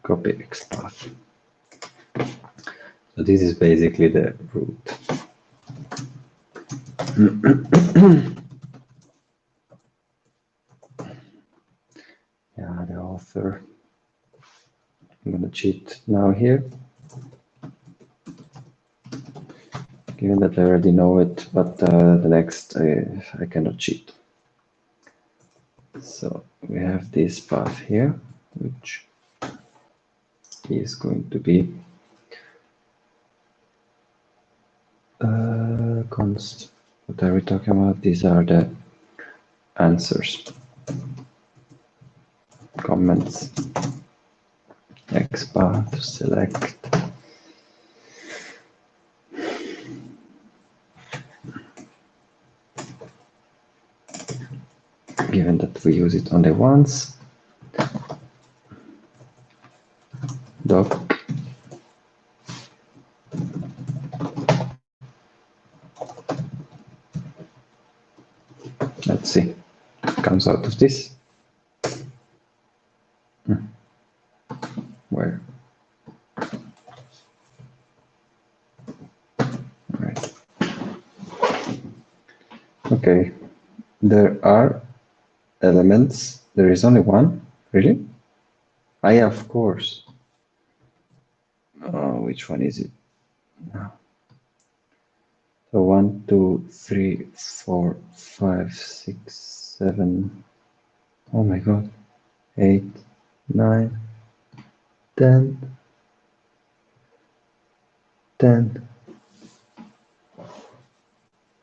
copy XPath. So this is basically the root. Yeah, the author. I'm gonna cheat now here, given that I already know it, but the next I cannot cheat. So we have this path here, which is going to be const What are we talking about? These are the answers, comments, expand to select. Given that we use it only once, doc let's see, comes out of this. Where? Right. Okay, there are elements. There is only one, really? Ah, yeah, of course. Oh, which one is it? No. So 1, 2, 3, 4, 5, 6, 7. Oh my God. 8, 9, 10, 10.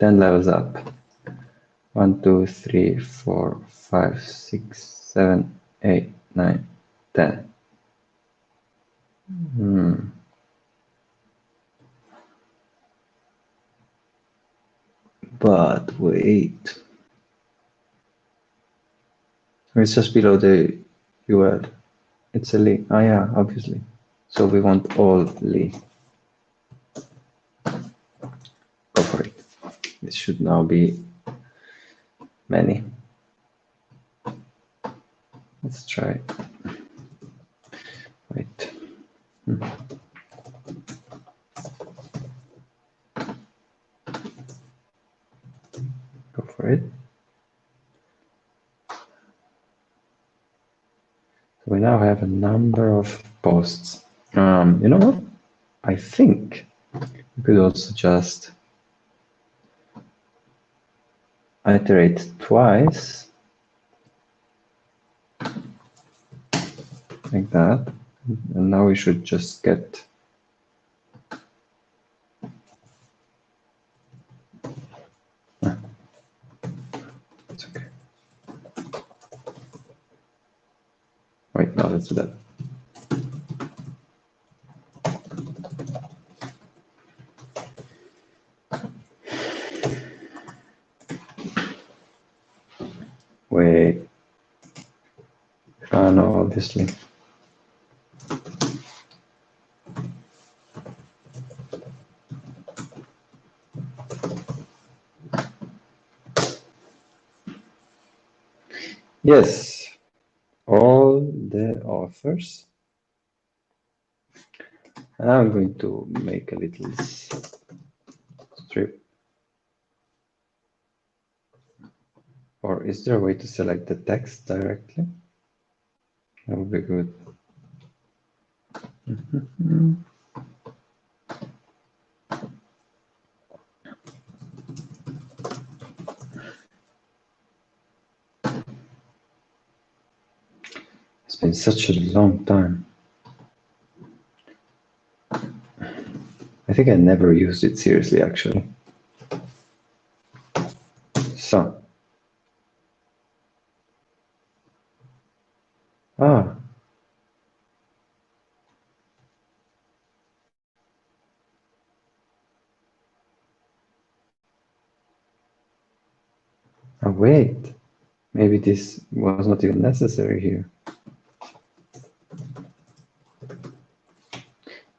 10 levels up. 1, 2, 3, 4, 5, 6, 7, 8, 9, 10. But wait. It's just below the UL. It's a Lee. Ah, yeah, obviously. So we want all Lee. Go for it. This should now be many. Let's try. Wait. Go for it. So we now have a number of posts. You know what? I think we could also just iterate twice, like that. And now we should just get it's okay. Wait, no, let's do that. Wait. No, obviously. Yes, all the authors. And I'm going to make a little strip. Or is there a way to select the text directly? That would be good. It's been such a long time. I think I never used it seriously, actually. So. Ah. Oh, wait. Maybe this was not even necessary here.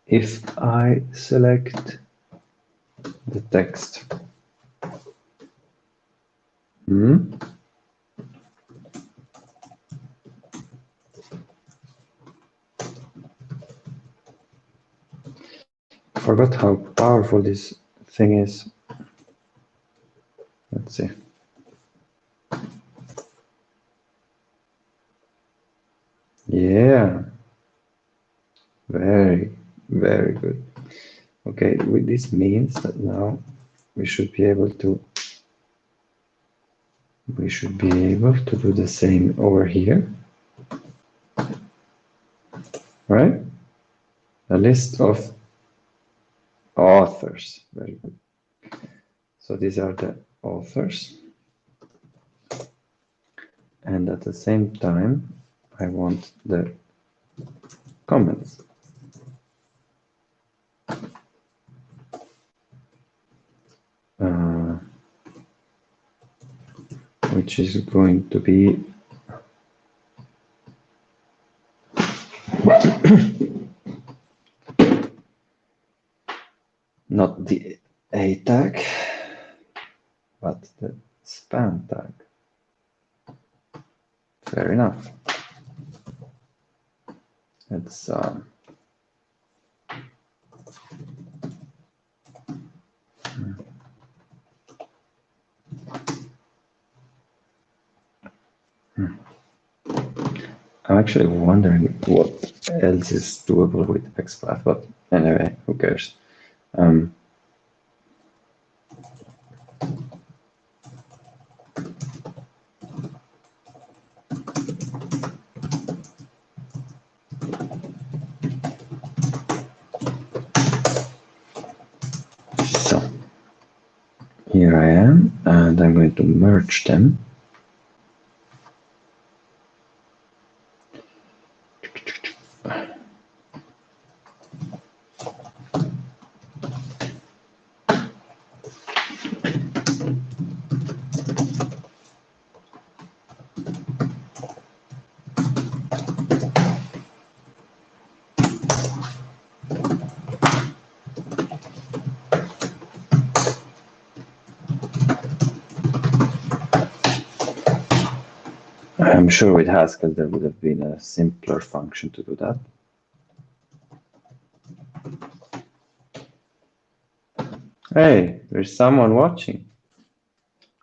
If I select the text, I forgot how powerful this thing is. Let's see. Yeah. Very, very good. Okay, this means that now we should be able to do the same over here, right? A list of authors. Very good. So these are the authors. And at the same time, I want the comments. Which is going to be not the A tag, but the span tag. Fair enough. It's I'm actually wondering what else is doable with XPath, but anyway, who cares? So here I am, and I'm going to merge them. I'm sure with Haskell there would have been a simpler function to do that. Hey, there's someone watching.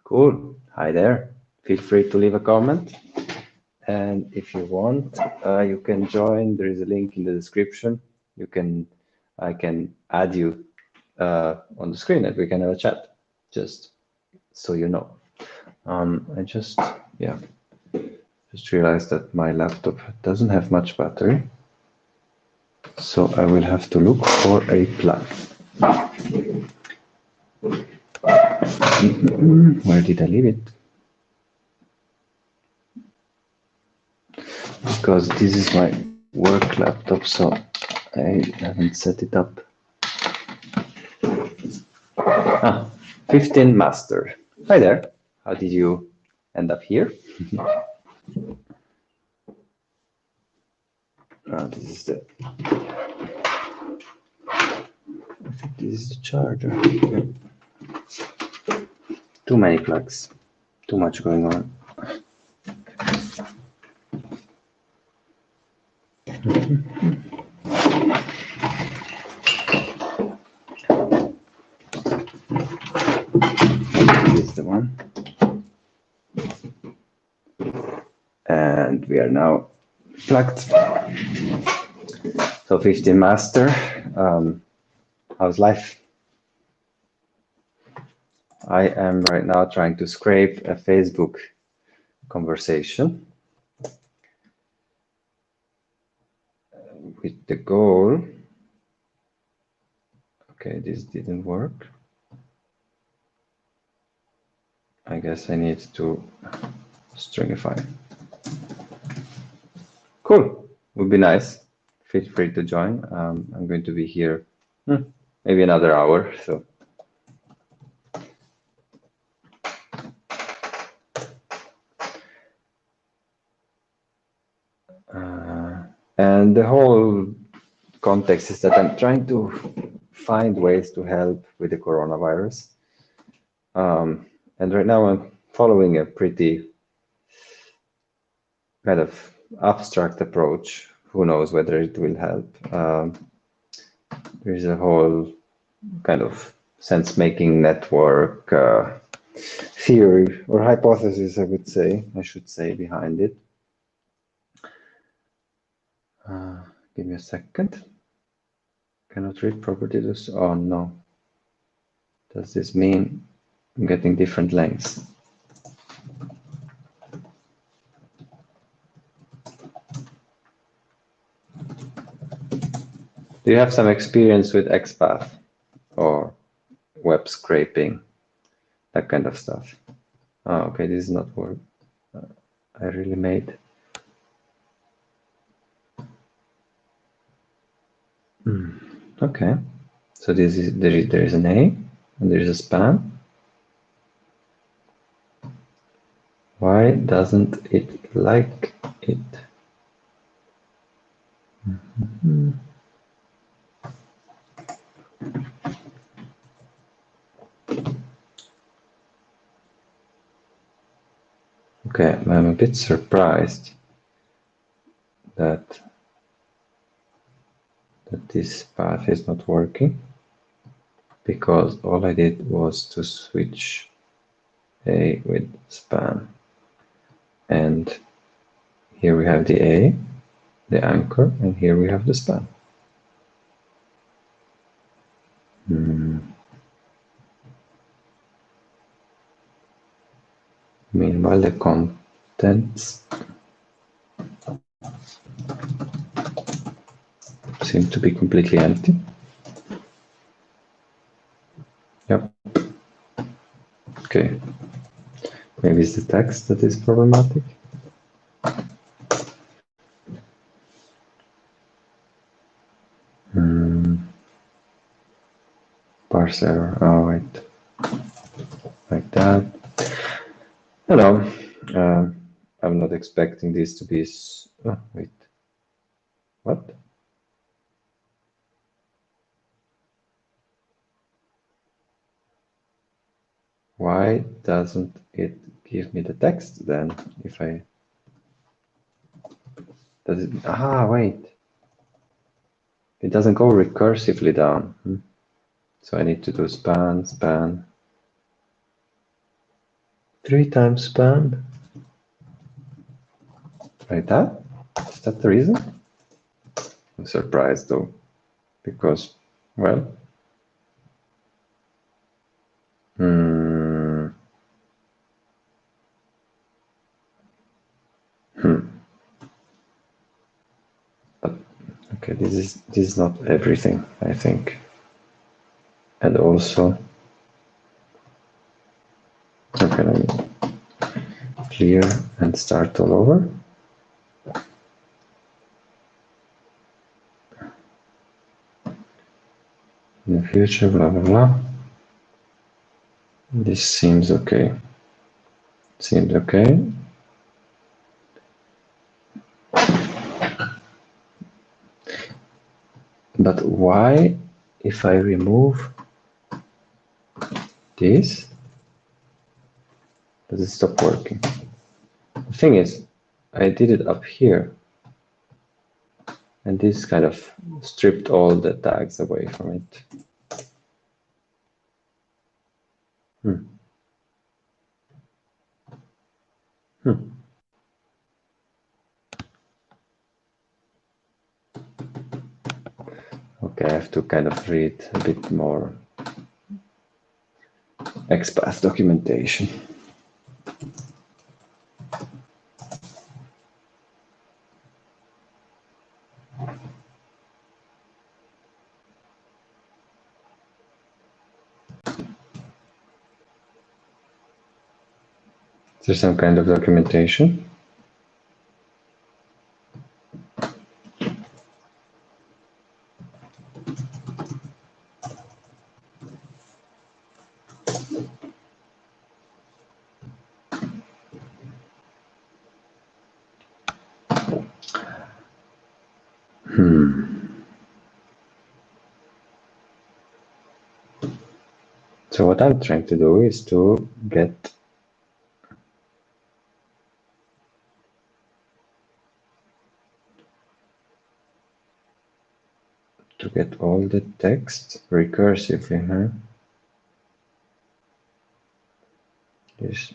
Cool. Hi there. Feel free to leave a comment. And if you want, you can join. There is a link in the description. I can add you on the screen and we can have a chat, just so you know. I just realized that my laptop doesn't have much battery. So I will have to look for a plug. Where did I leave it? Because this is my work laptop, so I haven't set it up. 15 master. Hi there. How did you end up here? This is the. I think this is the charger. Yeah. Too many plugs. Too much going on. This is the one. And we are now plugged. So 15 master. How's life? I am right now trying to scrape a Facebook conversation with the goal. Okay, this didn't work. I guess I need to stringify. Cool, would be nice. Feel free to join. I'm going to be here maybe another hour. So. And the whole context is that I'm trying to find ways to help with the coronavirus. And right now I'm following a pretty kind of abstract approach. Who knows whether it will help. There's a whole kind of sense-making network theory or hypothesis, I should say, behind it. Give me a second. Cannot read properties. Oh no. Does this mean I'm getting different lengths? Do you have some experience with XPath or web scraping that kind of stuff. Oh, okay, this is not work. I really made. Okay, so this is there is an A and there is a span. Why doesn't it like it? Okay, I'm a bit surprised that this path is not working, because all I did was to switch A with span, and here we have the A, the anchor, and here we have the span. Meanwhile, the contents seem to be completely empty. Yep. Okay. Maybe it's the text that is problematic. Parse error. Oh, wait. Like that. Hello. I'm not expecting this to be. Oh, wait. What? Why doesn't it give me the text then? If I. Does it? Ah, wait. It doesn't go recursively down. So I need to do span, span. 3 times span. Like that? Is that the reason? I'm surprised though, because, well, but okay, this is not everything, I think, and also, okay, let me clear and start all over. In the future, blah blah blah. This seems okay. Seems okay. But why, if I remove this, does it stop working? The thing is, I did it up here, and this kind of stripped all the tags away from it. Okay, I have to kind of read a bit more XPath documentation. Is there some kind of documentation? So what I'm trying to do is to get all the text recursively, huh? This.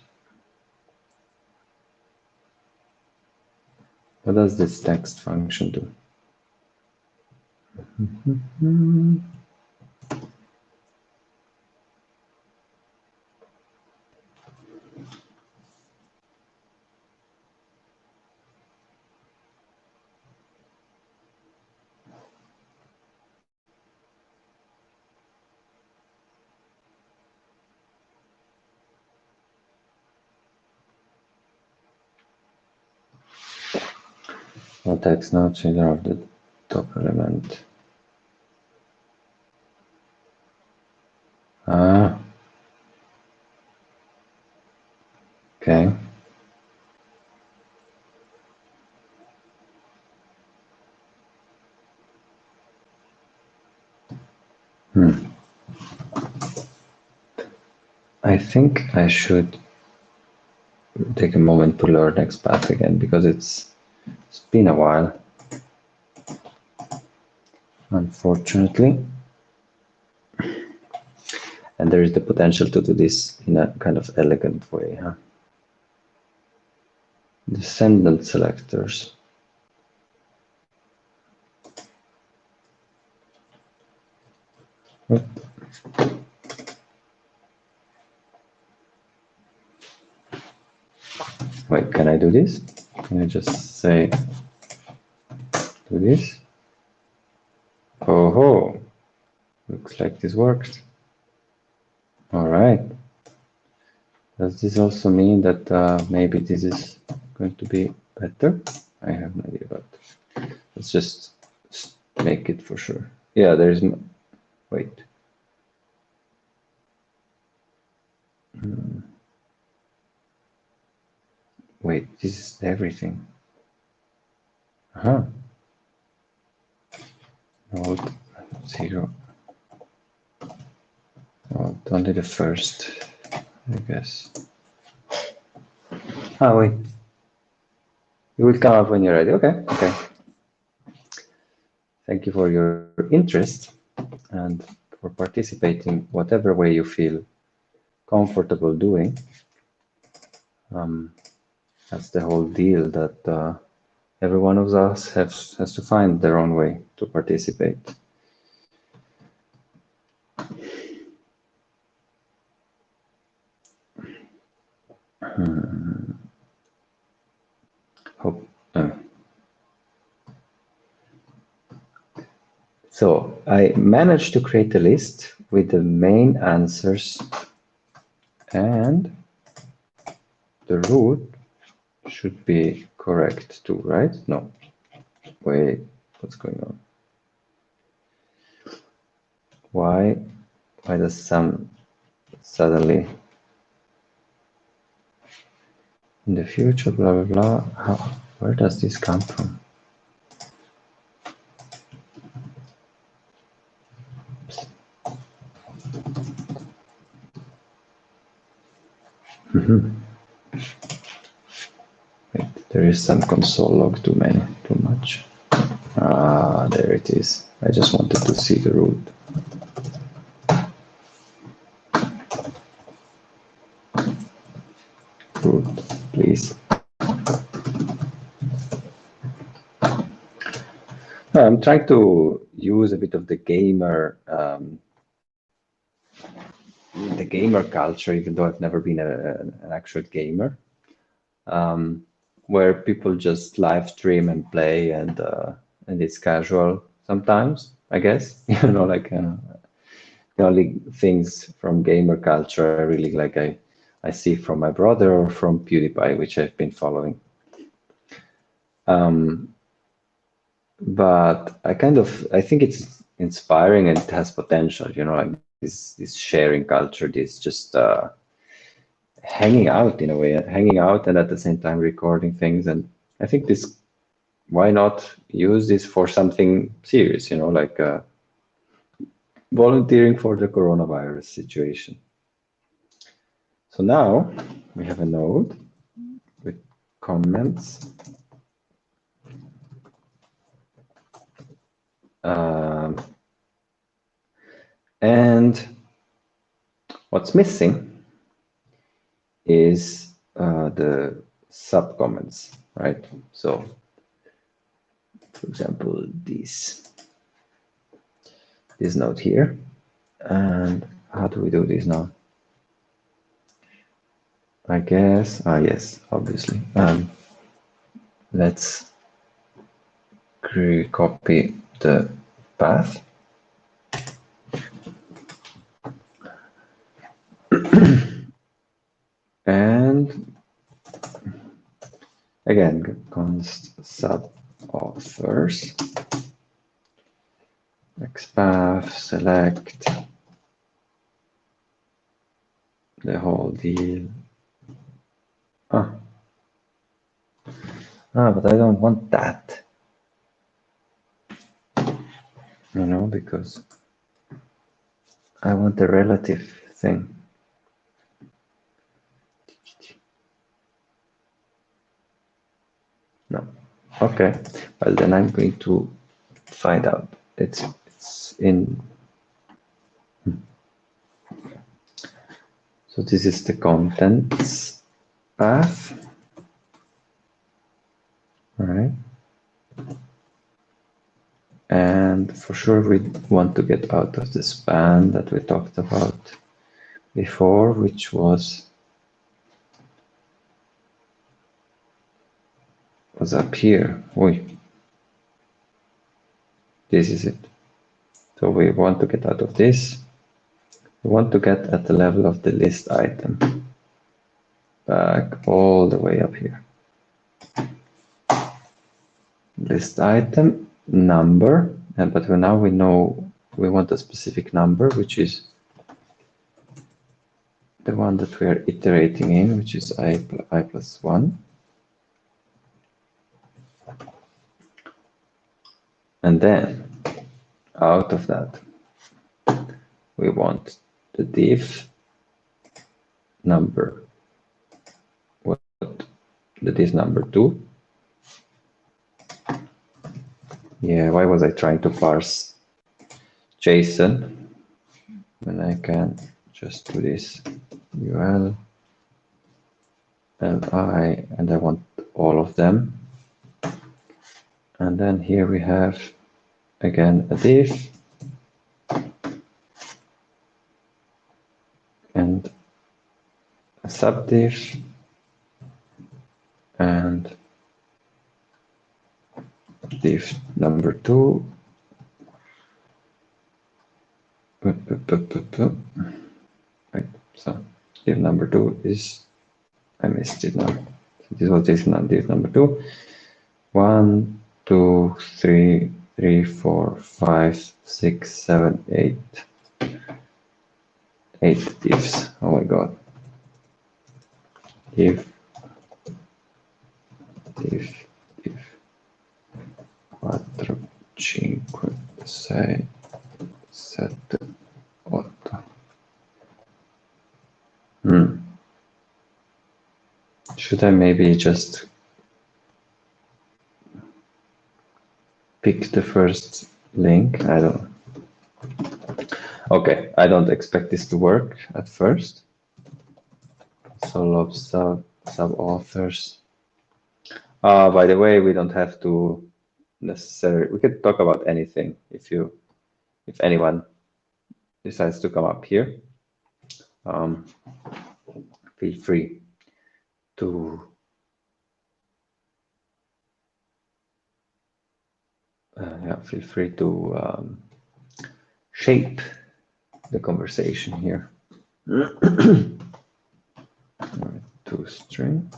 What does this text function do? No text, no change of the top element. Ah, okay. I think I should take a moment to learn XPath again because it's been a while, unfortunately. And there is the potential to do this in a kind of elegant way, huh? Descendant selectors. Oop. Wait, can I do this? Can I just say, do this? Oh ho! Looks like this worked. All right. Does this also mean that maybe this is going to be better? I have no idea, but let's just make it for sure. Yeah, there's, wait. Wait, this is everything. Uh-huh. Node 0. Well, only the first, I guess. Oh, wait. It will come up when you're ready. Okay, okay. Thank you for your interest and for participating whatever way you feel comfortable doing. That's the whole deal, that every one of us has to find their own way to participate. Hope. So I managed to create a list with the main answers, and the root should be correct too, right? No. Wait, what's going on? Why does some suddenly in the future, blah, blah, blah. Where does this come from? Wait, there is some console log too much. Ah, there it is. I just wanted to see the root. Root, please. I'm trying to use a bit of the gamer culture, even though I've never been an actual gamer, where people just live stream and play, and it's casual sometimes, I guess. Like the only things from gamer culture I really like I see from my brother or from PewDiePie, which I've been following. But I think it's inspiring and it has potential, like this sharing culture, this just hanging out in a way, hanging out and at the same time recording things. And I think why not use this for something serious, like volunteering for the coronavirus situation. So now we have a node with comments. And what's missing is the sub comments, right? So, for example, this node here. And how do we do this now? I guess, yes, obviously. Let's copy the path. And again, const sub authors, XPath, select the whole deal. But I don't want that, you know, because I want the relative thing. No. Okay. Well, then I'm going to find out. It's in. So this is the contents path. All right. And for sure we want to get out of the span that we talked about before, which was up here. This is it. So we want to get out of this. We want to get at the level of the list item, back all the way up here. List item number, but now we know we want a specific number, which is the one that we are iterating in, which is I plus 1. And then out of that, we want the div number, the div number 2. Yeah, why was I trying to parse JSON when I can just do this ul li, and I want all of them. And then here we have again a div and a subdiv and div number 2. Right, so div number 2 is, I missed it now. So this was div number 2. 1, 2, 3, 4, 5, 6, 7, 8. 8 divs. Oh my god. Div 4, 5, 6, 7, 8. Should I maybe just pick the first link? I don't know. Okay, I don't expect this to work at first. So sub authors. By the way, we don't have to necessarily, we could talk about anything if anyone decides to come up here. Feel free to feel free to shape the conversation here. To string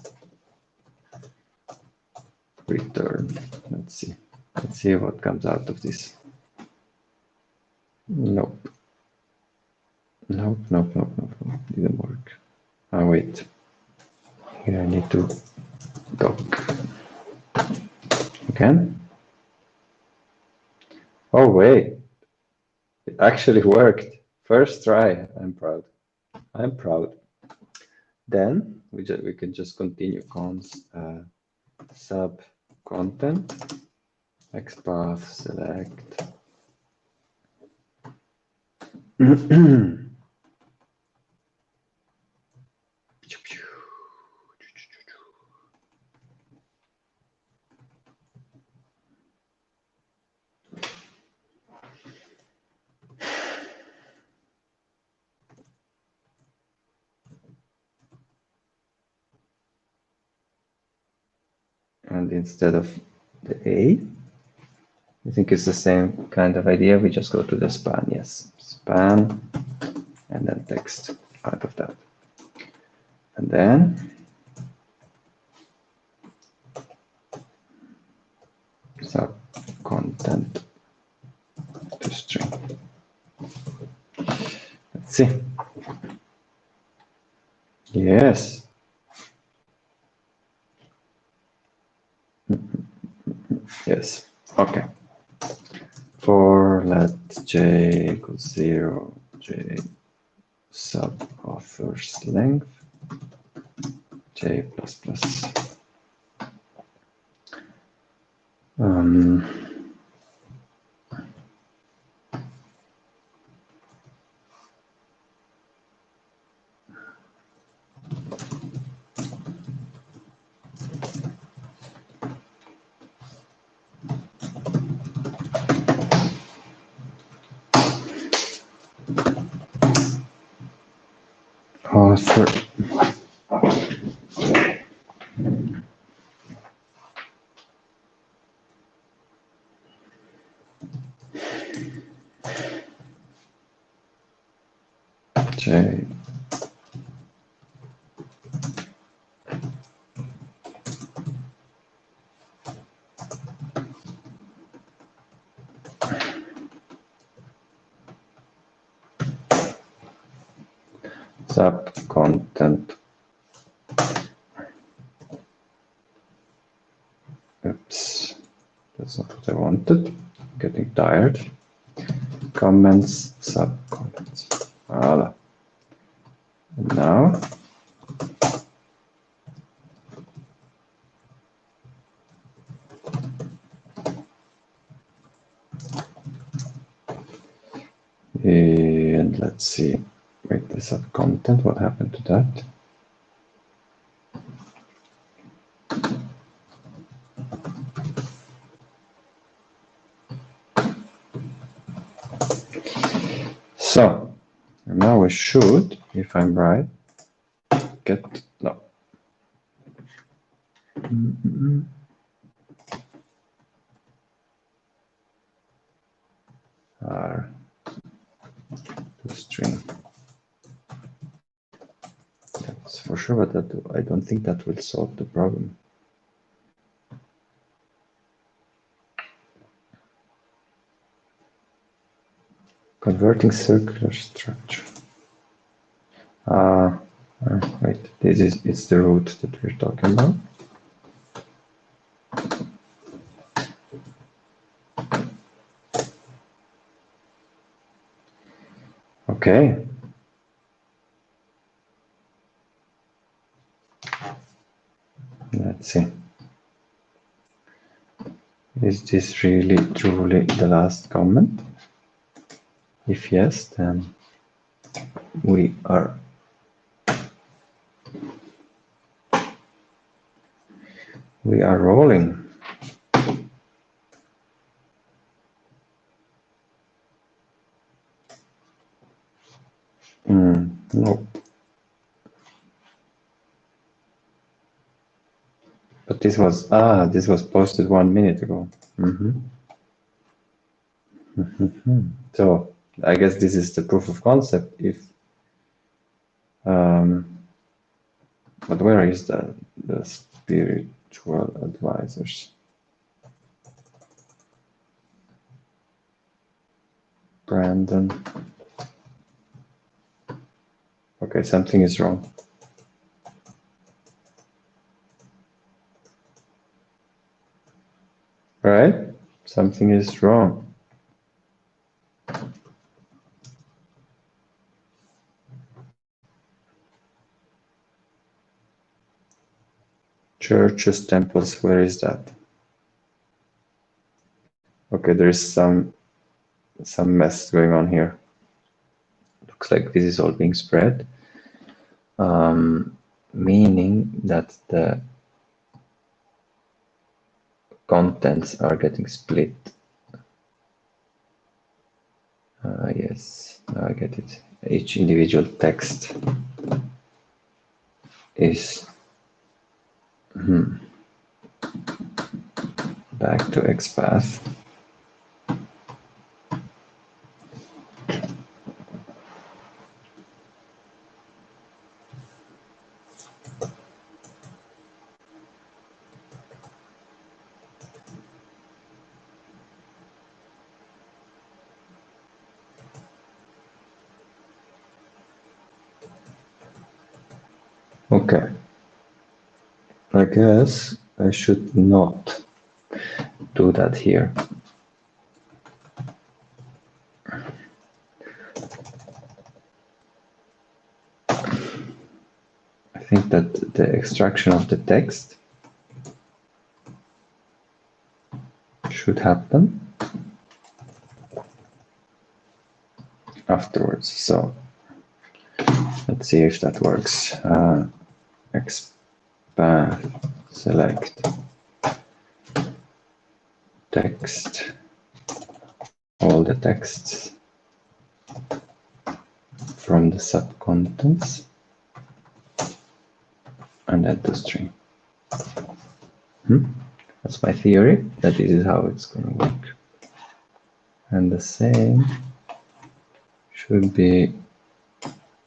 return. Let's see what comes out of this. Nope. Didn't work. Oh wait. Here I need to dock again. Oh wait, it actually worked. First try. I'm proud. Then we can just continue cons sub content xpath select. And instead of the A, I think it's the same kind of idea. We just go to the span, yes, span, and then text out of that. And then sub content to string. Let's see. Yes. Yes. Okay. For let j equals 0, j sub author's length, j plus plus. Author. J sub content. Oops, that's not what I wanted. Getting tired. Comments, sub comments. Voila. And now and let's see. Wait, the sub content, what happened to that? So now we should, if I'm right, get no. R to string. That's for sure, but that, I don't think that will solve the problem. Converting circular structure. Wait, it's the root that we're talking about. Okay. Let's see. Is this really truly the last comment? If yes, then we are rolling. No. But this was posted 1 minute ago. So I guess this is the proof of concept. If but where is the spiritual advisors? Brandon. Okay, something is wrong. Right? Something is wrong. Churches, temples, where is that? Okay, there is some mess going on here. Looks like this is all being spread, meaning that the contents are getting split. Yes, now I get it. Each individual text is back to XPath. Okay, I guess I should not do that here. I think that the extraction of the text should happen afterwards. So let's see if that works. Expand, select text, all the texts from the sub-contents and add the string. That's my theory, that this is how it's going to work. And the same should be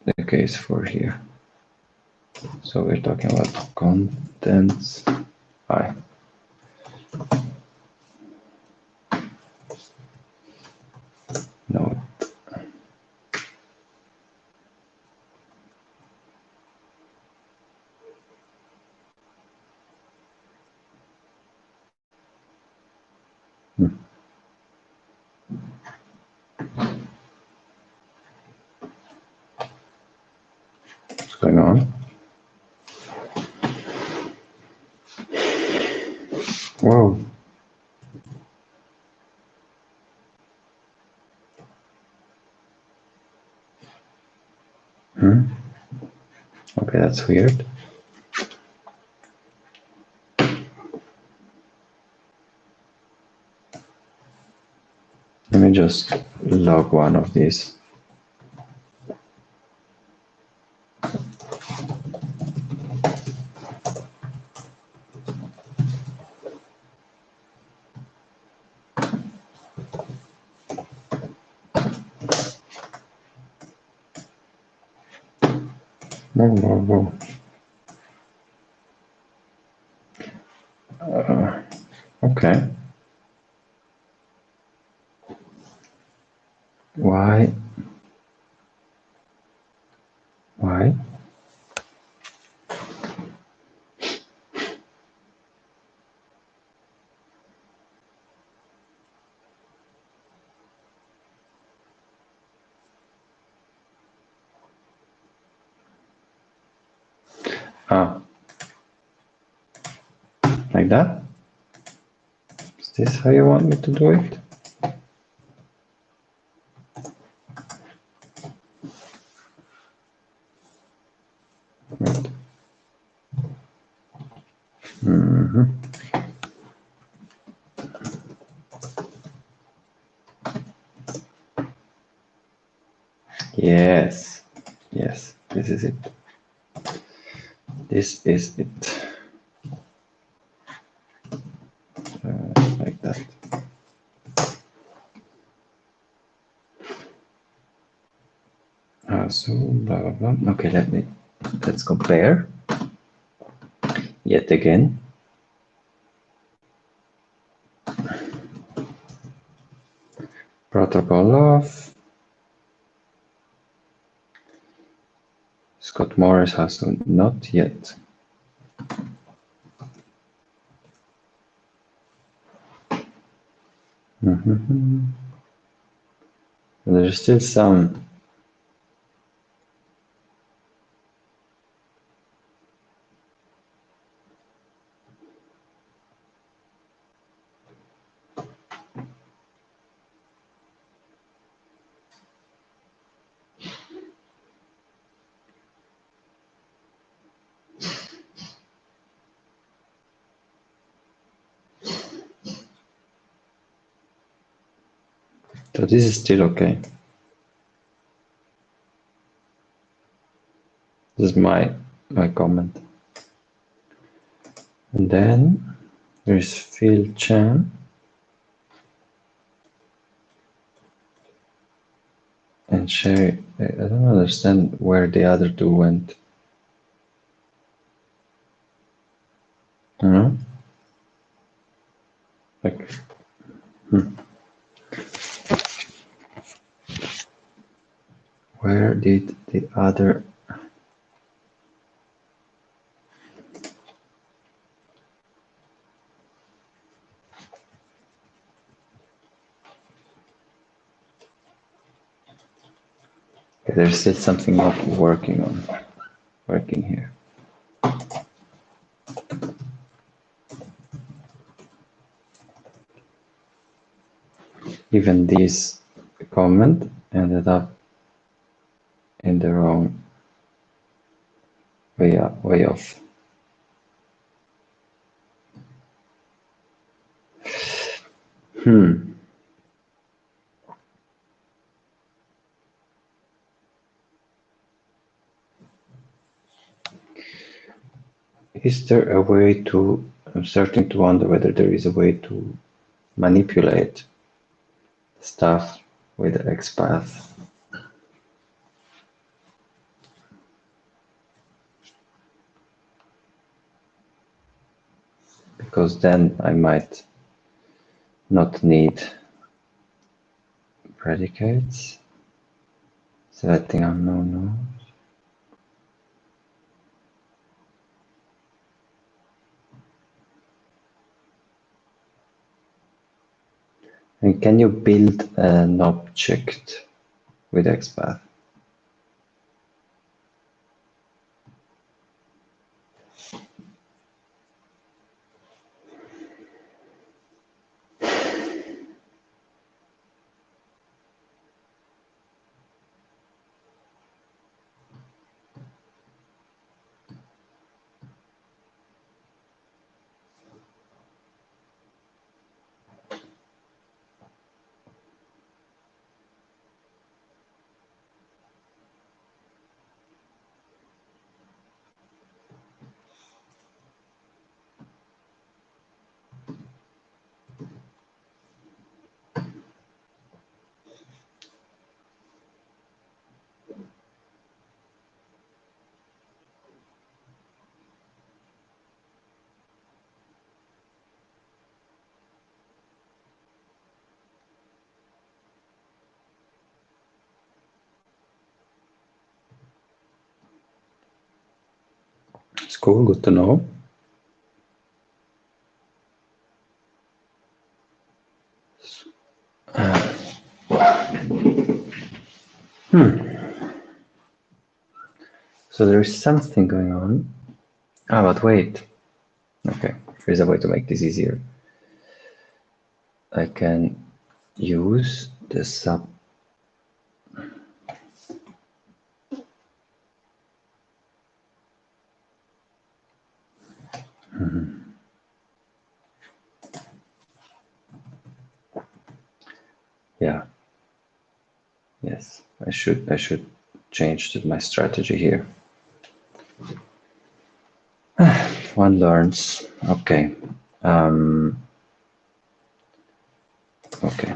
the case for here. So we're talking about contents I. Note. What's going on? Whoa. Okay, that's weird. Let me just log one of these. Whoa. Okay. Why? Why? Ah, like that? Is this how you want me to do it? Wait. Yes. Yes, this is it. This is it. Like that. So blah blah blah. Okay, let's compare yet again. Protocol of Scott Morris has not yet. There's still some. So this is still okay. This is my comment. And then there's Phil Chan. And Sherry. I don't understand where the other two went. You know? Like, where did the other There's still something not working here. Even this comment ended up in the wrong way off. Is there a way to, I'm starting to wonder whether there is a way to manipulate stuff with XPath. Because then I might not need predicates. Selecting unknown nodes. And can you build an object with XPath? It's cool, good to know. So there is something going on. Ah, but wait. Okay, there's a way to make this easier. I can use the sub. Yeah. Yes, I should change my strategy here. One learns. Okay. Okay.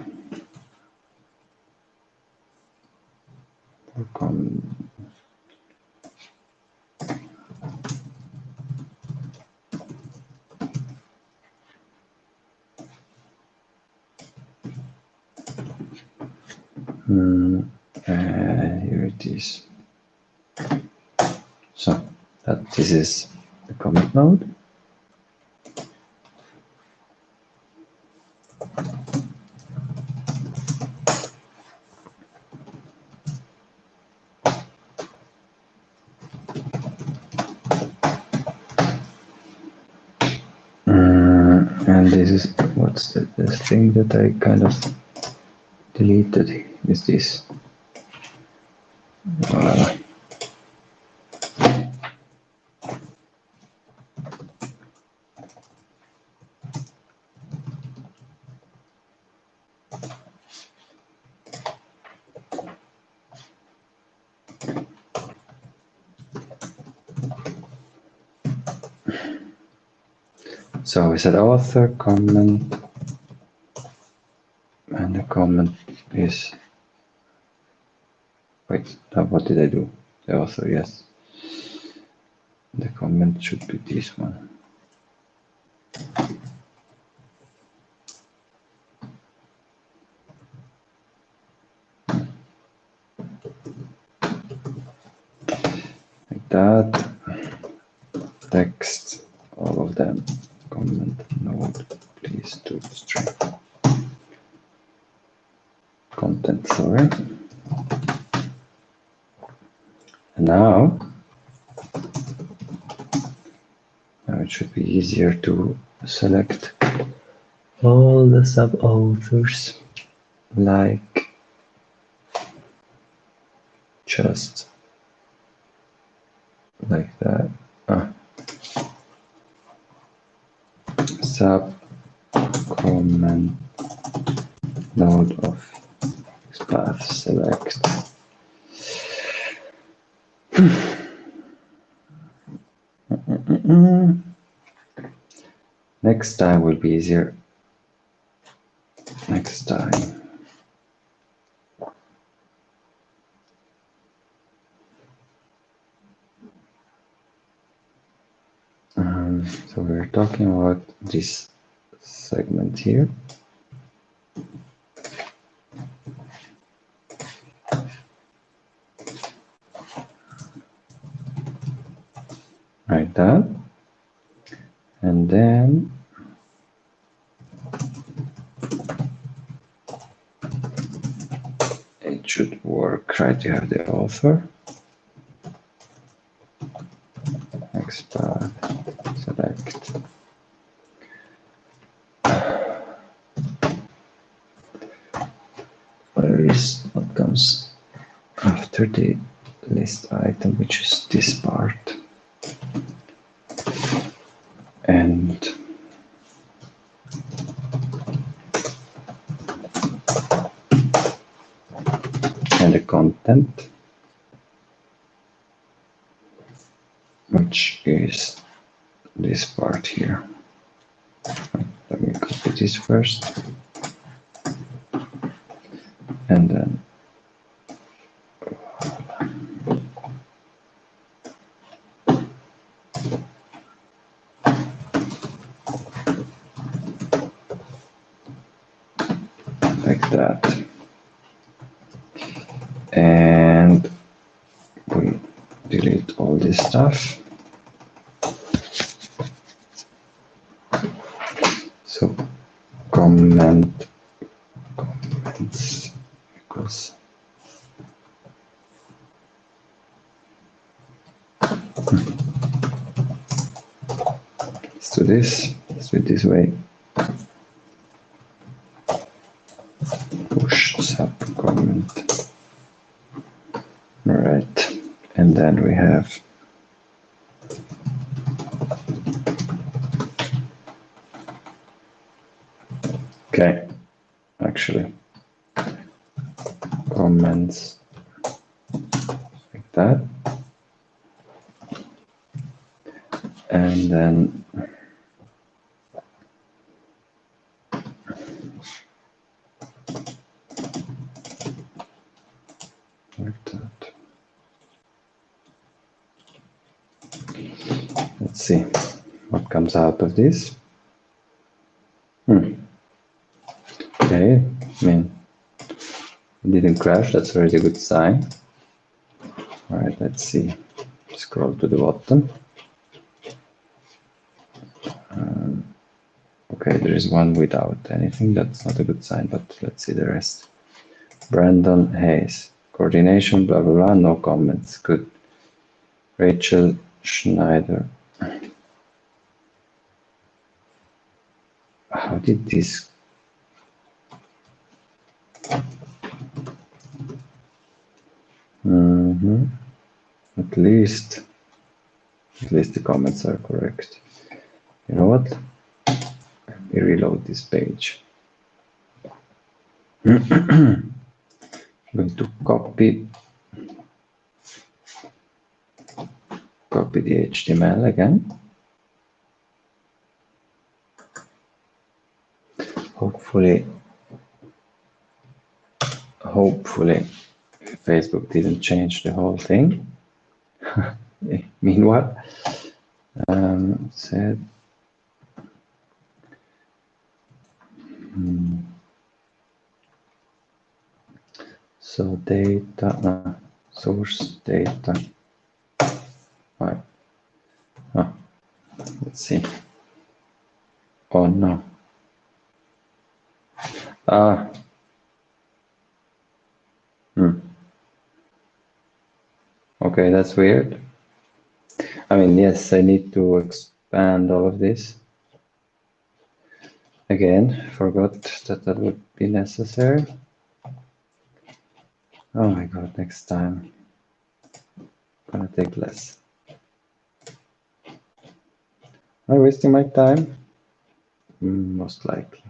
Here it is. So this is the commit node. And this is what's the thing that I kind of deleted is this. So we said author, comment, and the comment is, wait, what did I do? The author, yes. The comment should be this one. Like that. Text, all of them. Comment node, please do string. Content, sorry. now it should be easier to select all the sub-authors, like just like that. Sub comment node of path select. Next time will be easier. Next time. So we're talking about this segment here. Like that. And then it should work, right? You have the author. Expand, select. Where is what comes after the list item, which is this part? And the content, which is this part here. Let me copy this first, and then like that. And we delete all this stuff. So comments equals let's do this. Let's do it this way. Push sub comment. All right, and then we have okay, actually comments like that, and then like that. Let's see what comes out of this. Okay, I mean, it didn't crash, that's already a good sign. All right, let's see. Scroll to the bottom. Okay, there is one without anything, that's not a good sign, but let's see the rest. Brandon Hayes, coordination, blah, blah, blah, no comments, good. Rachel Schneider. How did this? At least the comments are correct. You know what? Let me reload this page. I'm going to copy the HTML again. Hopefully Facebook didn't change the whole thing. Meanwhile, said so data source data. Right. Let's see. Oh no. Okay, that's weird. I mean, yes, I need to expand all of this. Again, forgot that that would be necessary. Oh my god, next time. Gonna take less. Am I wasting my time? Most likely.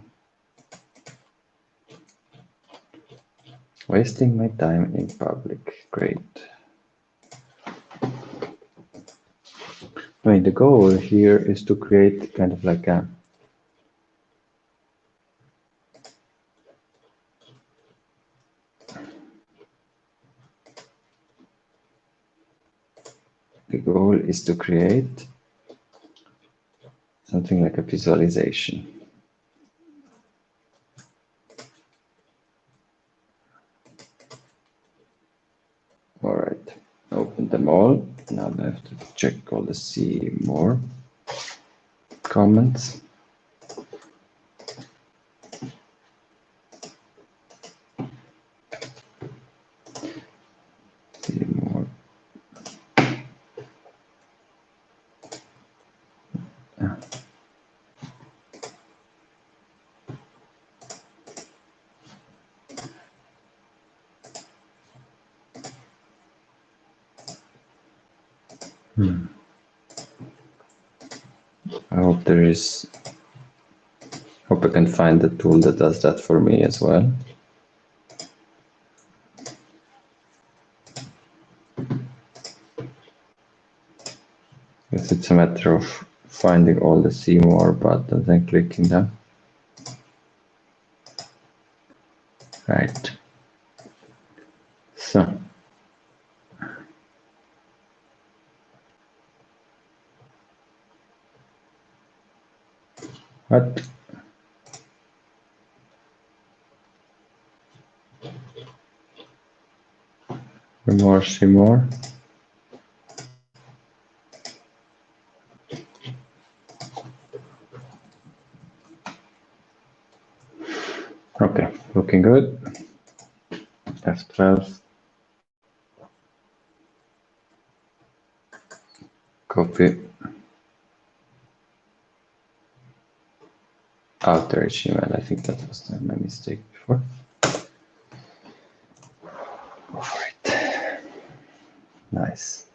Wasting my time in public. Great. I mean, the goal here is to create kind of like a the goal is to create something like a visualization. All right, open them all. Now I have to check all the see more comments. See more. I hope there is. Hope I can find the tool that does that for me as well. Guess it's a matter of finding all the see more buttons and clicking them. Right. So. What? See more. Okay, looking good. F12. Copy. Outer HTML. I think that was my mistake before. Go for it. Nice.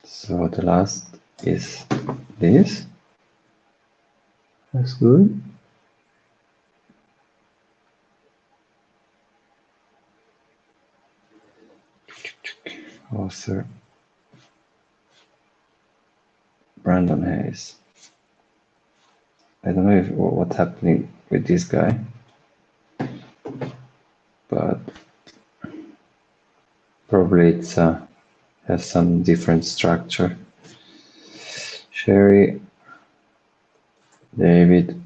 So the last is this. That's good. Author Brandon Hayes. I don't know if, what's happening with this guy, but probably it's has some different structure. Sherry, David.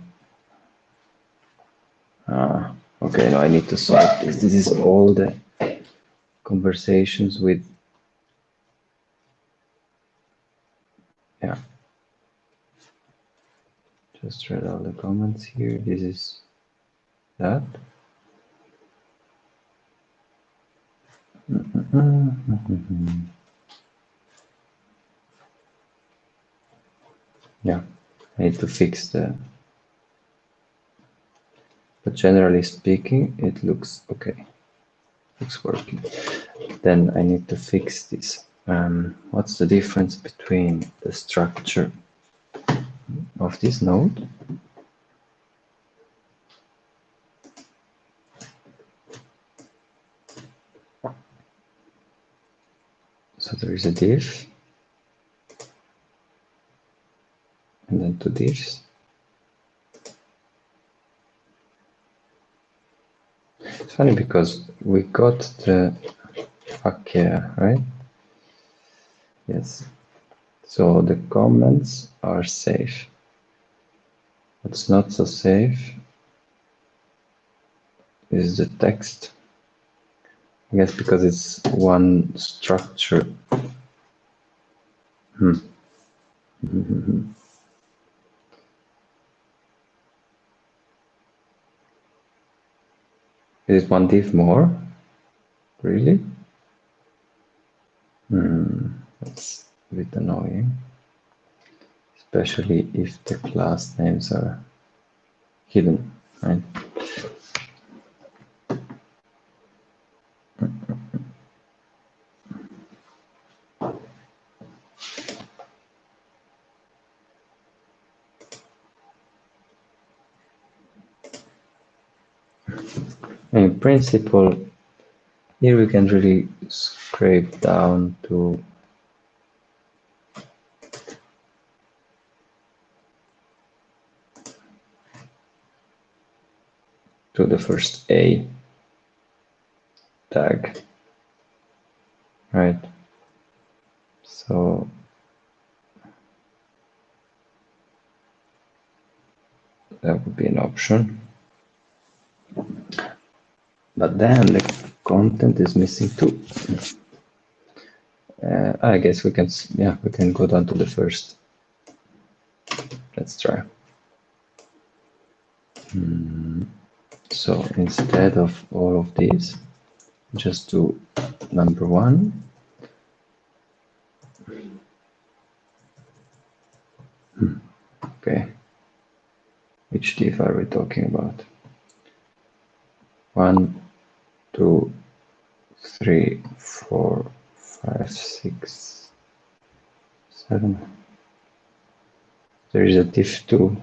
Okay, now I need to sort this. This is all the conversations with. Yeah. Just read all the comments here. This is that. Yeah, I need to fix the. But generally speaking, it looks okay. Looks working. Then I need to fix this. What's the difference between the structure of this node? So there is a div, and then two divs. It's funny because we got the yeah, right? Yes. So the comments are safe. What's not so safe is the text. I guess because it's one structure. Is it one div more? Really? That's a bit annoying. Especially if the class names are hidden, right? In principle, here we can really scrape down to the first A tag, right? So that would be an option. But then the content is missing too. I guess we can, yeah, we can go down to the first. Let's try. So instead of all of these, just do number one. Okay. Which div are we talking about? 1, 2, 3, 4, 5, 6, 7. There is a div 2.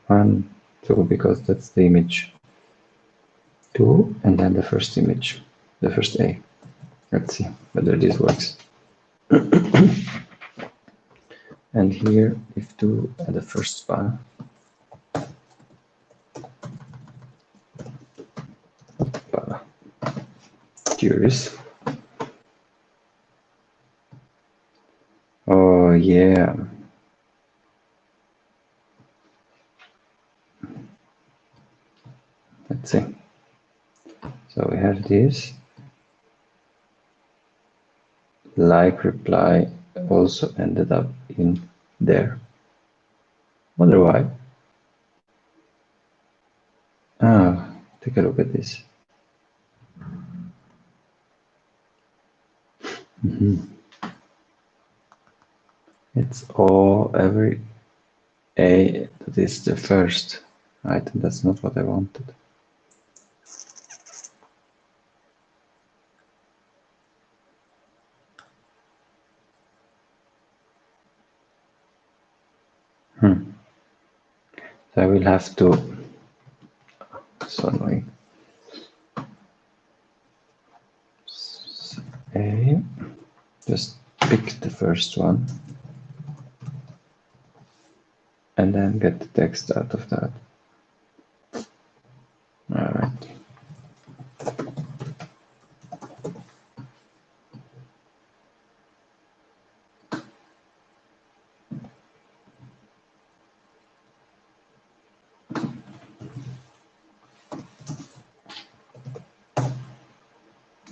One, two, because that's the image 2, and then the first image, the first A. Let's see whether this works. And here, if 2 and the first one. Curious. Oh yeah. Let's see. So we have this. Like reply also ended up in there. Wonder why. Ah, take a look at this. It's all every A that is the first item. That's not what I wanted. So I will have to. So annoying. A. Just pick the first one. And then get the text out of that. All right.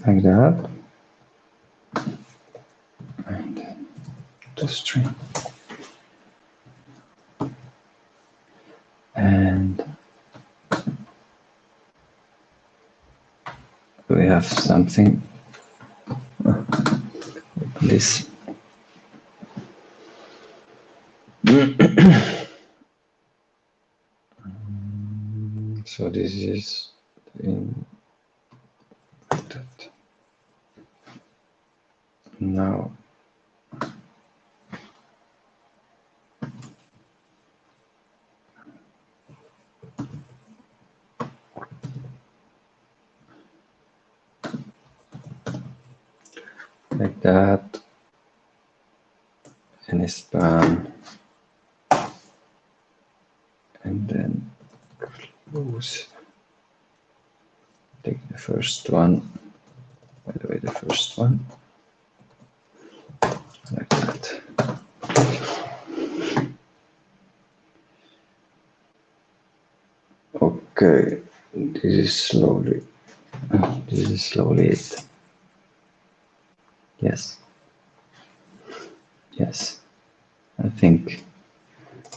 Like that. And to string. And we have something. This. So this is in that. Now like that, and span, and then close. Take the first one. By the way, the first one, like that. Okay, this is slowly. This is slowly it. Yes. Yes. I think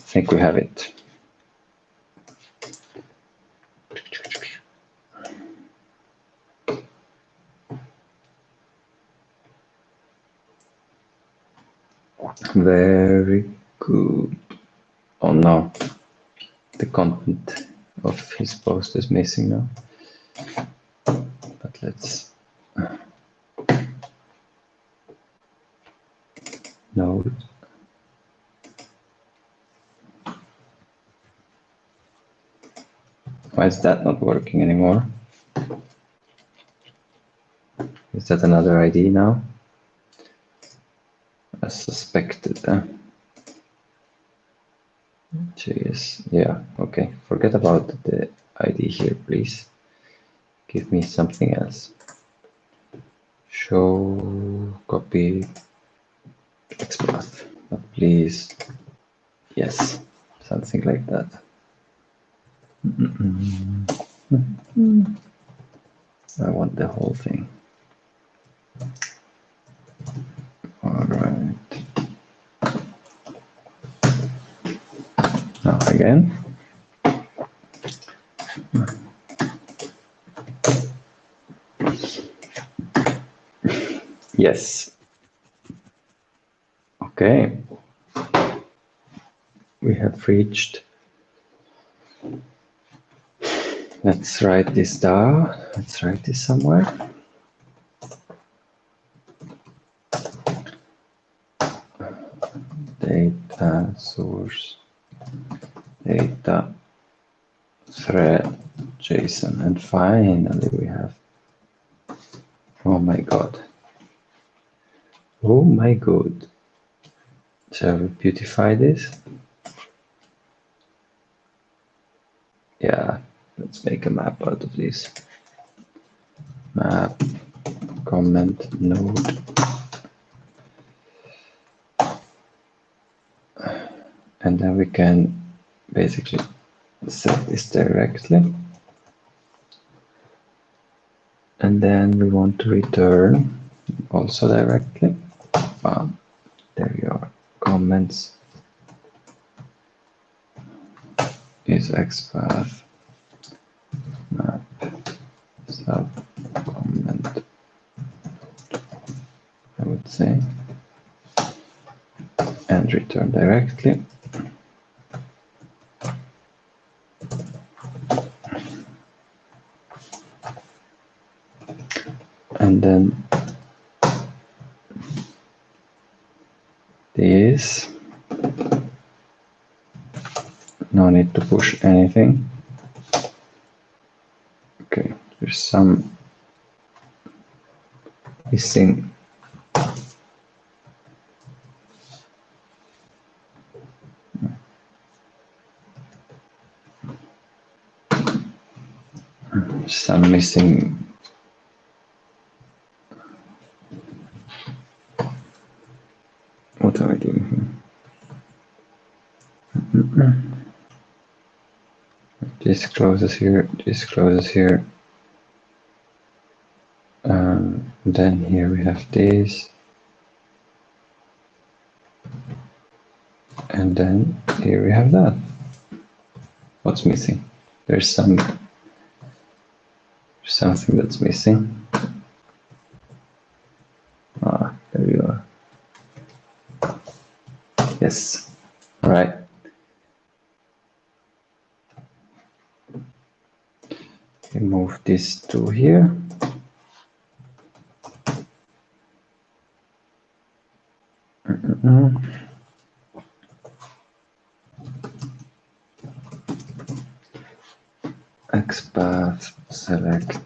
think we have it. Very good. Oh no, the content of his post is missing now. But let's node. Why is that not working anymore? Is that another ID now? I suspected that. Jeez, yeah, okay. Forget about the ID here, please. Give me something else. Show copy XPath, but please, yes, something like that. I want the whole thing. All right. Now again. Yes. Okay. We have reached. Let's write this down. Let's write this somewhere. Data source, data thread, JSON, and finally we have. Oh my god. Oh my god. Shall we beautify this? Yeah, let's make a map out of this. Map, comment, node. And then we can basically set this directly. And then we want to return also directly. There you are. Comments is XPath map sub comment, I would say, and return directly. And then this, no need to push anything. Okay, there's some missing. Some missing. What are I doing here? This closes here, this closes here. Then here we have this. And then here we have that. What's missing? There's something that's missing. Ah, there you are. Yes. All right. We move this to here. XPath select.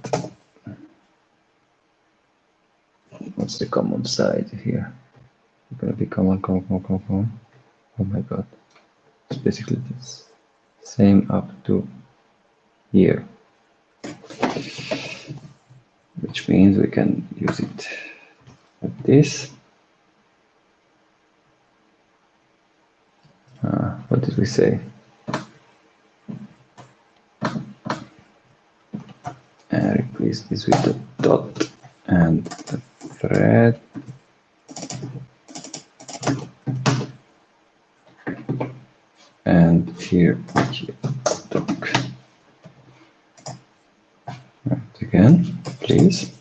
What's the common side here? It's gonna be common. Oh my god. It's basically this. Same up to here. Which means we can use it like this. What did we say? And replace this with the dot and the thread. here, doc. Right, again, please.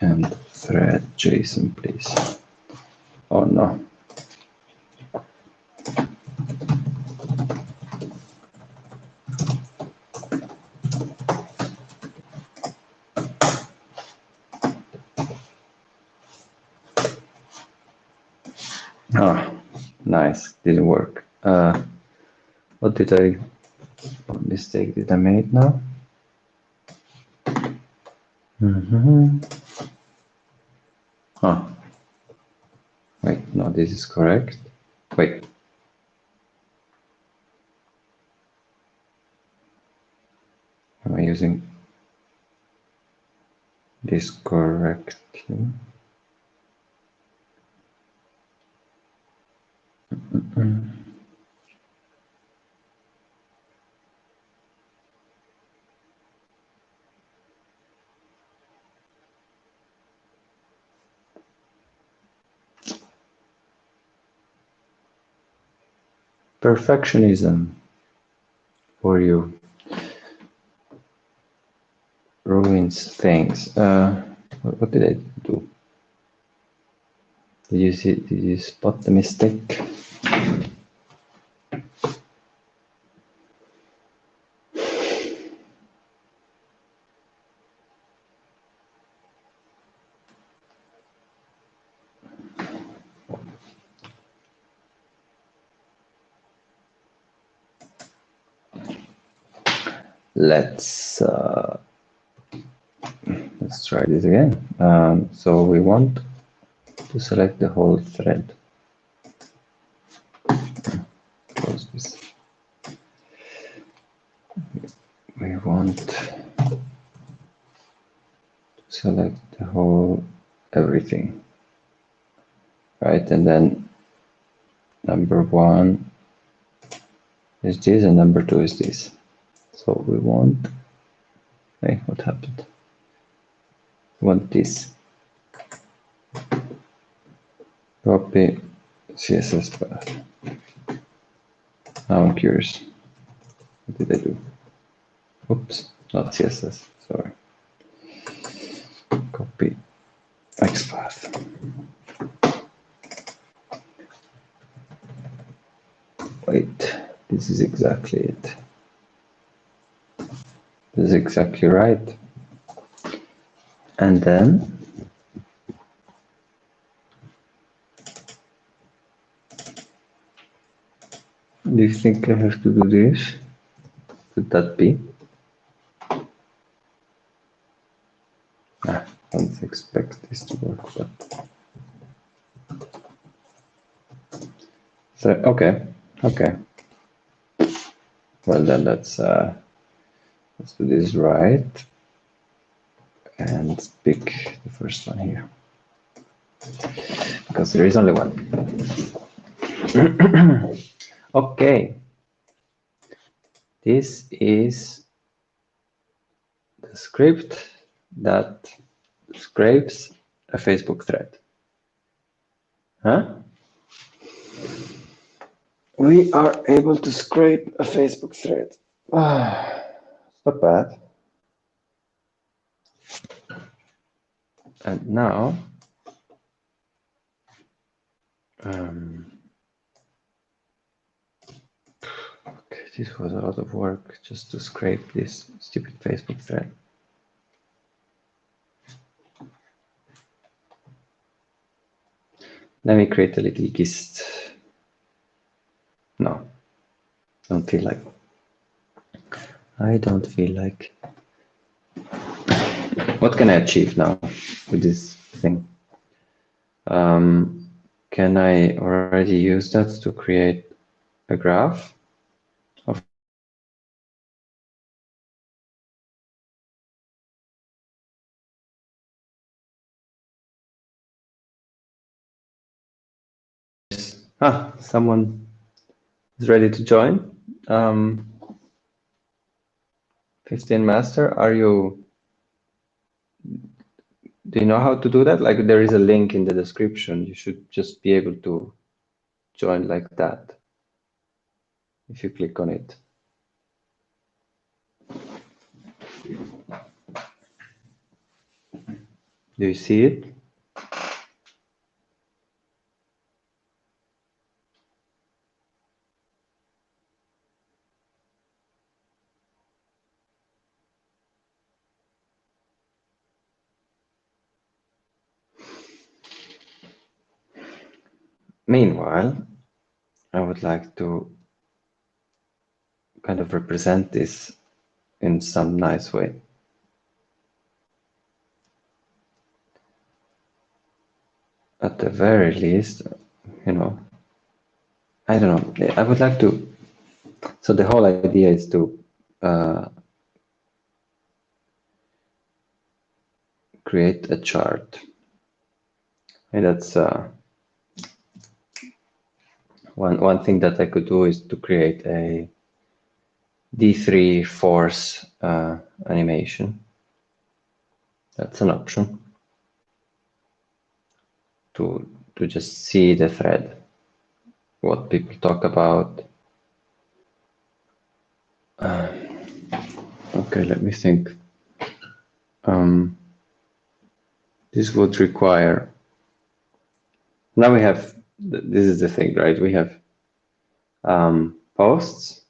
And thread JSON, please. Oh no. Oh, nice, didn't work. What mistake did I make now? Oh, wait, no, this is correct. Wait. Am I using this correctly? Perfectionism for you ruins things. What did I do? Did you see? Did you spot the mistake? Let's try this again. So we want to select the whole thread. Close this. We want to select the whole everything, right? And then number 1 is this, and number 2 is this. So we want. Hey, what happened? We want this. Copy CSS path. Now I'm curious. What did I do? Oops, not CSS, sorry. Copy XPath. Wait, this is exactly it. This is exactly right. And then do you think I have to do this? Could that be? I don't expect this to work, but so okay. Well then let's do this right and pick the first one here because there is only one. Okay, this is the script that scrapes a Facebook thread. Huh? We are able to scrape a Facebook thread. It's not bad. And now, okay, this was a lot of work just to scrape this stupid Facebook thread. Let me create a little gist. No, don't feel like. I don't feel like. What can I achieve now with this thing? Can I already use that to create a graph of someone is ready to join. 15 master, do you know how to do that? Like there is a link in the description. You should just be able to join like that. if you click on it. Do you see it? Meanwhile, I would like to kind of represent this in some nice way. At the very least, you know, I don't know. I would like to. So the whole idea is to create a chart. And that's one thing that I could do is to create a D3 force animation. That's an option to just see the thread, what people talk about. Okay, let me think. This would require. Now we have. This is the thing, right? We have posts,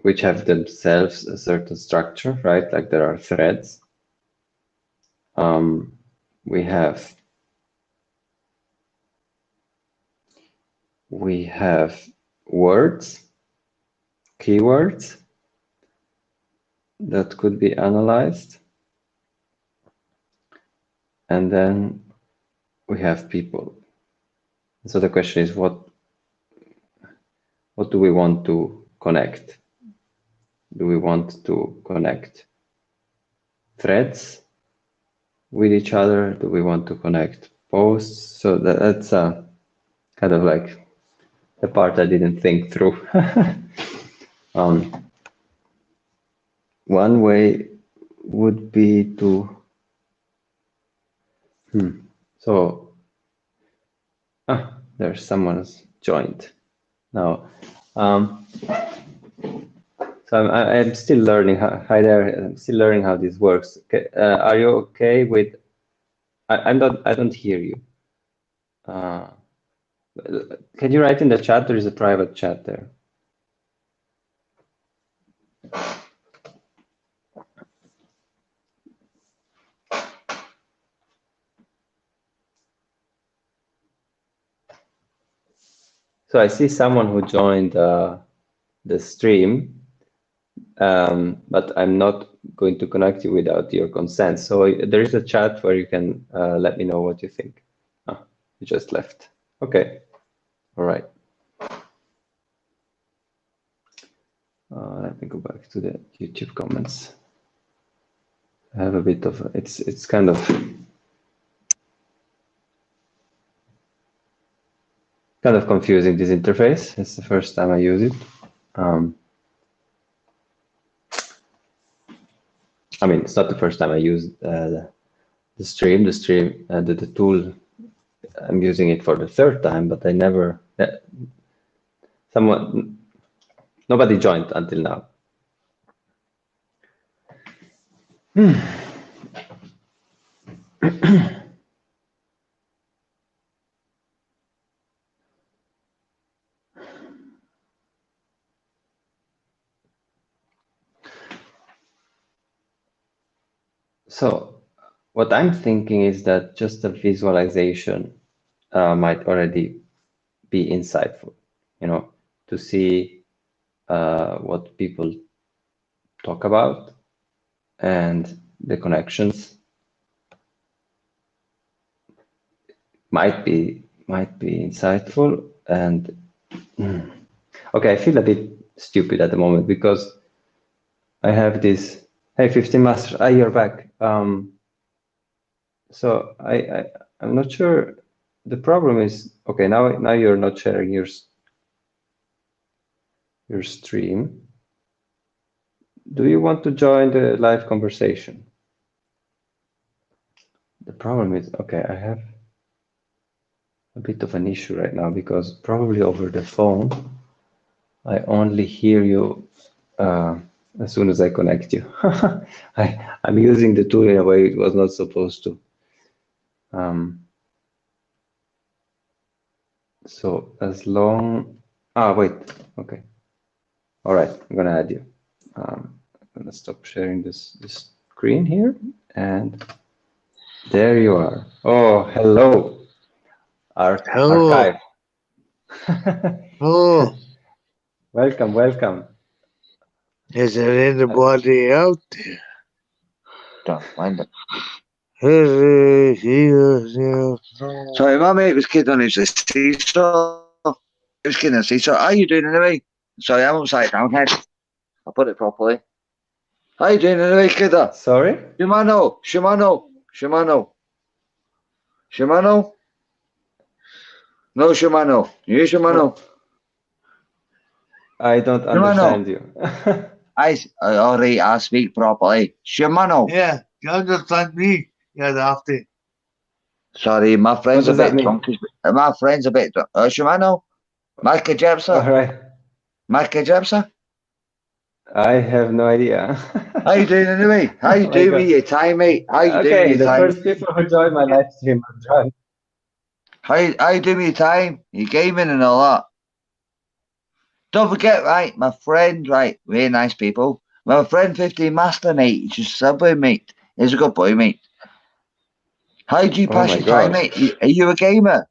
which have themselves a certain structure, right? Like there are threads. We have words, keywords that could be analyzed. And then we have people. So the question is, what do we want to connect? Do we want to connect threads with each other? Do we want to connect posts? So that's kind of like the part I didn't think through. One way would be to so there's someone's joined now. So I'm still learning. Hi there. I'm still learning how this works. Okay, are you okay with? I don't hear you. Can you write in the chat? There is a private chat there. So I see someone who joined the stream, but I'm not going to connect you without your consent. So there is a chat where you can let me know what you think. Oh, you just left. Okay. All right. Let me go back to the YouTube comments. I have a bit of it's kind of confusing, this interface. It's the first time I use it. I mean, it's not the first time I use the stream. The tool. I'm using it for the third time, but I never. Nobody joined until now. So what I'm thinking is that just a visualization might already be insightful, you know, to see what people talk about and the connections might be insightful. And okay, I feel a bit stupid at the moment because I have this. Hey, 15 Masters, you're back. So I'm not sure. The problem is, okay, now you're not sharing your stream. Do you want to join the live conversation? The problem is, okay, I have. a bit of an issue right now because probably over the phone I only hear you as soon as I connect you. I'm using the tool in a way it was not supposed to. So as long, wait, okay. All right, I'm gonna add you. I'm gonna stop sharing this screen here, and there you are. Oh, hello, Hello. archive. Oh, Welcome, welcome. is there anybody out there? Don't mind it. No. Sorry, my mate was kid on his seesaw. He was kid on a seesaw. How you doing anyway? Sorry, I'm upside down head. I'll put it properly. How you doing anyway, kiddo? Sorry? Shimano, Shimano, Shimano. Shimano? No Shimano. You Shimano? I don't Shimano. understand you. Alright, I speak properly. Shimano. Yeah, you understand me? Yeah, after. Sorry, my What friend's a does that bit mean? drunk. My friend's a bit drunk. Shimano? Micah All Jepsa? right. Micah Jepsa? I have no idea. How you doing anyway? How you Oh my doing with God. your time, mate? How you doing with Okay, your the time? first people who joined my live stream are drunk. How you doing with your time? You gaming and all that. Don't forget, right, my friend, right, really nice people. My friend 15 Master, mate, he's just Subway, mate. He's a good boy, mate. How do you Oh pass my your time, God. mate? Are you a gamer?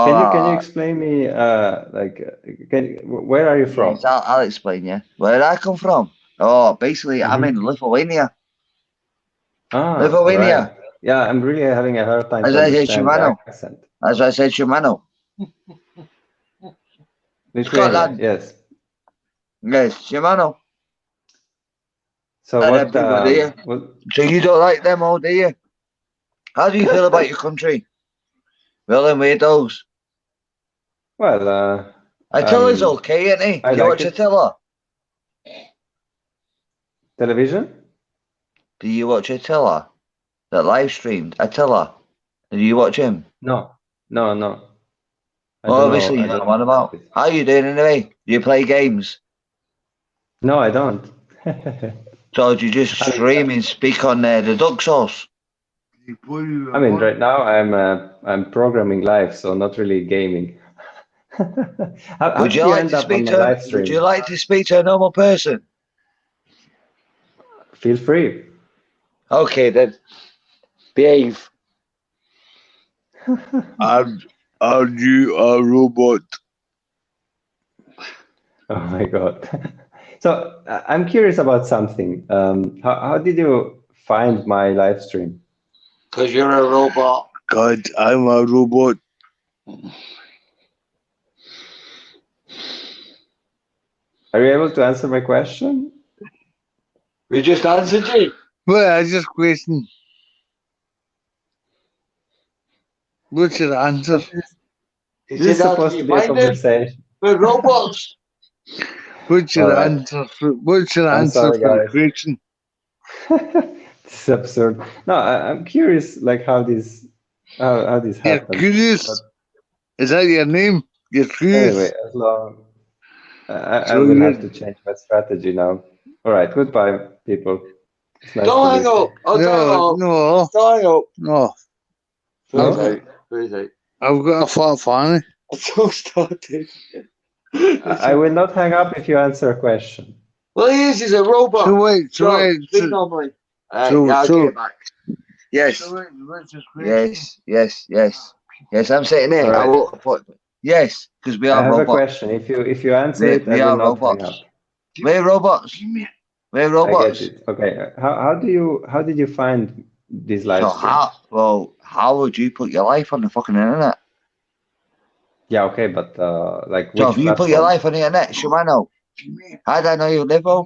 Can you Oh, explain me where are you from? yes, I'll explain you. Where I come from? Oh, basically, I'm in Mm-hmm. Lithuania. All right. Lithuania. Yeah, I'm really having a hard time As to I said, understand the Shimano. accent. As I said, Shimano. Lithuania, Scotland. yes. Yes, Shimano. So And what everybody. So you don't like them all, do you? How do you feel about your country? Well, then weirdos. well, Attila's okay, isn't he? I Do you like watch it. Attila? Television? Do you watch Attila? That live streamed Attila. Do you watch him? No, no. I Well, don't know. obviously I you know don't what I'm know about about. this. How you doing anyway? Do you play games? No, I don't. So do you just I mean, stream and speak on the duck sauce? I mean, right now I'm programming live, so not really gaming. How Would did you you like end to up on speak my to? live Would you stream? like to speak to a normal person? Feel free. Okay then, behave. Are you a robot? Oh my God. So I'm curious about something. How did you find my live stream? Cause you're a robot. God, I'm a robot. Are you able to answer my question? We just answered you. Well, I just question. What's your answer? He This is said, "How did supposed to you be a find him? conversation. We're robots." What's All your right. answer? What's your I'm answer sorry, for the guys. question? This is absurd. No, I'm curious, like how this You're happened. curious. But Is that your name? You're anyway, curious. as long I So will you're have to change my strategy now. All right, goodbye, people. It's nice to Don't hang meet you. up. I'll tell you no, what. no, Don't hang up. no. Freeze No, out. Freeze out. I've got a fat fanny. I so started. I will not hang up if you answer a question. Well, he is. He's a robot. So wait, John, speak normally. Yeah, I'll get it back. Yes. what's your question? Yes, I'm sitting All here. I right, will put. Yes, because we I are have a robots. question. If you answer it, I We will are not hang robots. up. We're robots. We're I get robots. it. Okay. How did you find this live So stream? how would you put your life on the fucking internet? Yeah, okay, but like So if which you put your platform? life on the internet, Shimano, how do I know you live on?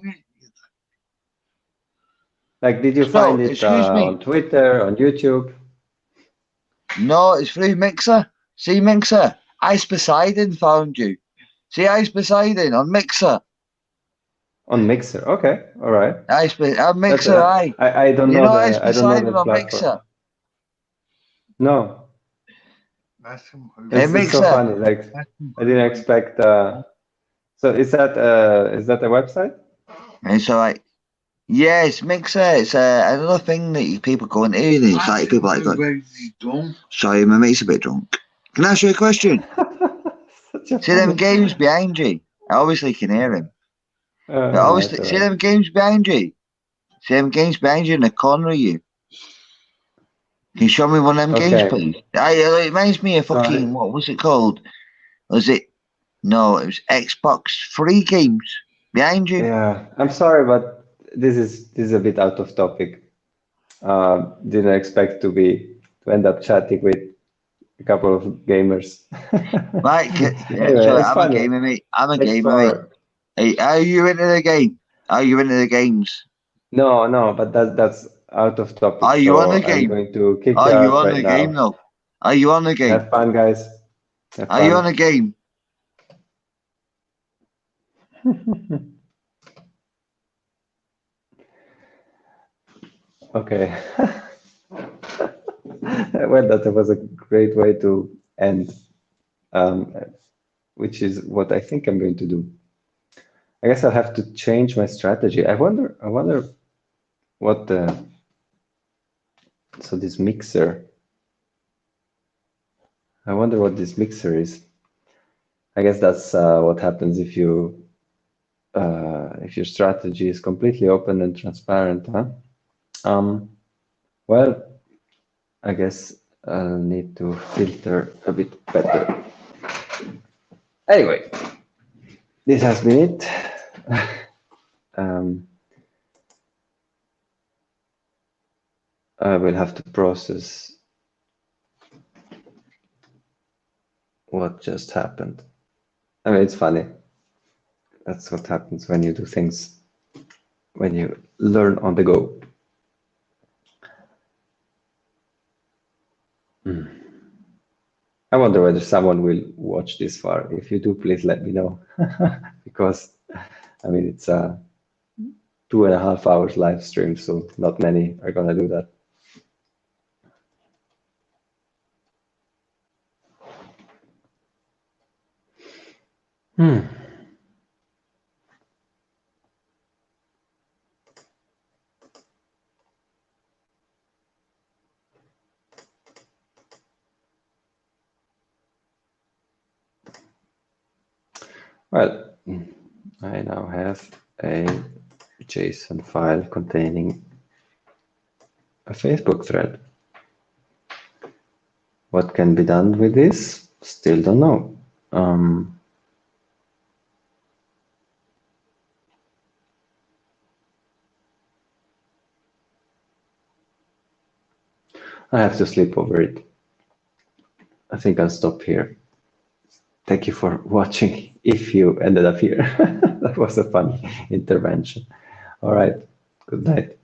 Like, did you find So, it excuse me. on Twitter, on YouTube, No, it's through Mixer. See Mixer? Ice Poseidon found you. See Ice Poseidon on Mixer. on Mixer? Okay, all right. On That's Mixer, aye. I don't You know know Ice the Poseidon on platform. Mixer? No. Ask him who. Hey, It's so Mixer. funny. Like Ask him I who didn't went. expect. So is that a website? And so like, yes, Mixer. It's another thing that people go into. And it's Ask like him people like, who going, went. He's done. sorry, my mate's a bit drunk. Can I ask you a question? Such a See them funny. games behind you. I obviously can hear him. But No, it's obviously, see alright. them games behind you. See them games behind you in the corner of you. Can you show me one of them games, Okay. please? It reminds me of So fucking, what was it called? Was it, no, it was Xbox free games behind you. yeah, I'm sorry, but this is a bit out of topic. Didn't expect to end up chatting with a couple of gamers. Right, yeah, Anyway, so it's I'm a funny. gamer, mate. I'm a Thanks gamer, mate. for Hey, are you into the game? Are you into the games? no, but that's out of topic. Are you on So the I'm game? going to kick you Are you out on right the game, now. though? Are you on the game? Have fun, guys. Have Are you on fun. the game? Okay. Well, that was a great way to end, um, which is what I think I'm going to do. I guess I'll have to change my strategy. I wonder what the, so this mixer, I wonder what this mixer is. I guess that's what happens if your strategy is completely open and transparent, huh? Um, well, I guess I'll need to filter a bit better. Anyway, this has been it. Um, I will have to process what just happened. I mean, it's funny. That's what happens when you do things, when you learn on the go. I wonder whether someone will watch this far. If you do, please let me know. Because, I mean, it's a 2.5 hours live stream, so not many are gonna do that. Hmm. Well, I now have a JSON file containing a Facebook thread. What can be done with this? Still don't know. I have to sleep over it. I think I'll stop here. Thank you for watching. If you ended up here, that was a funny intervention. All right. Good night.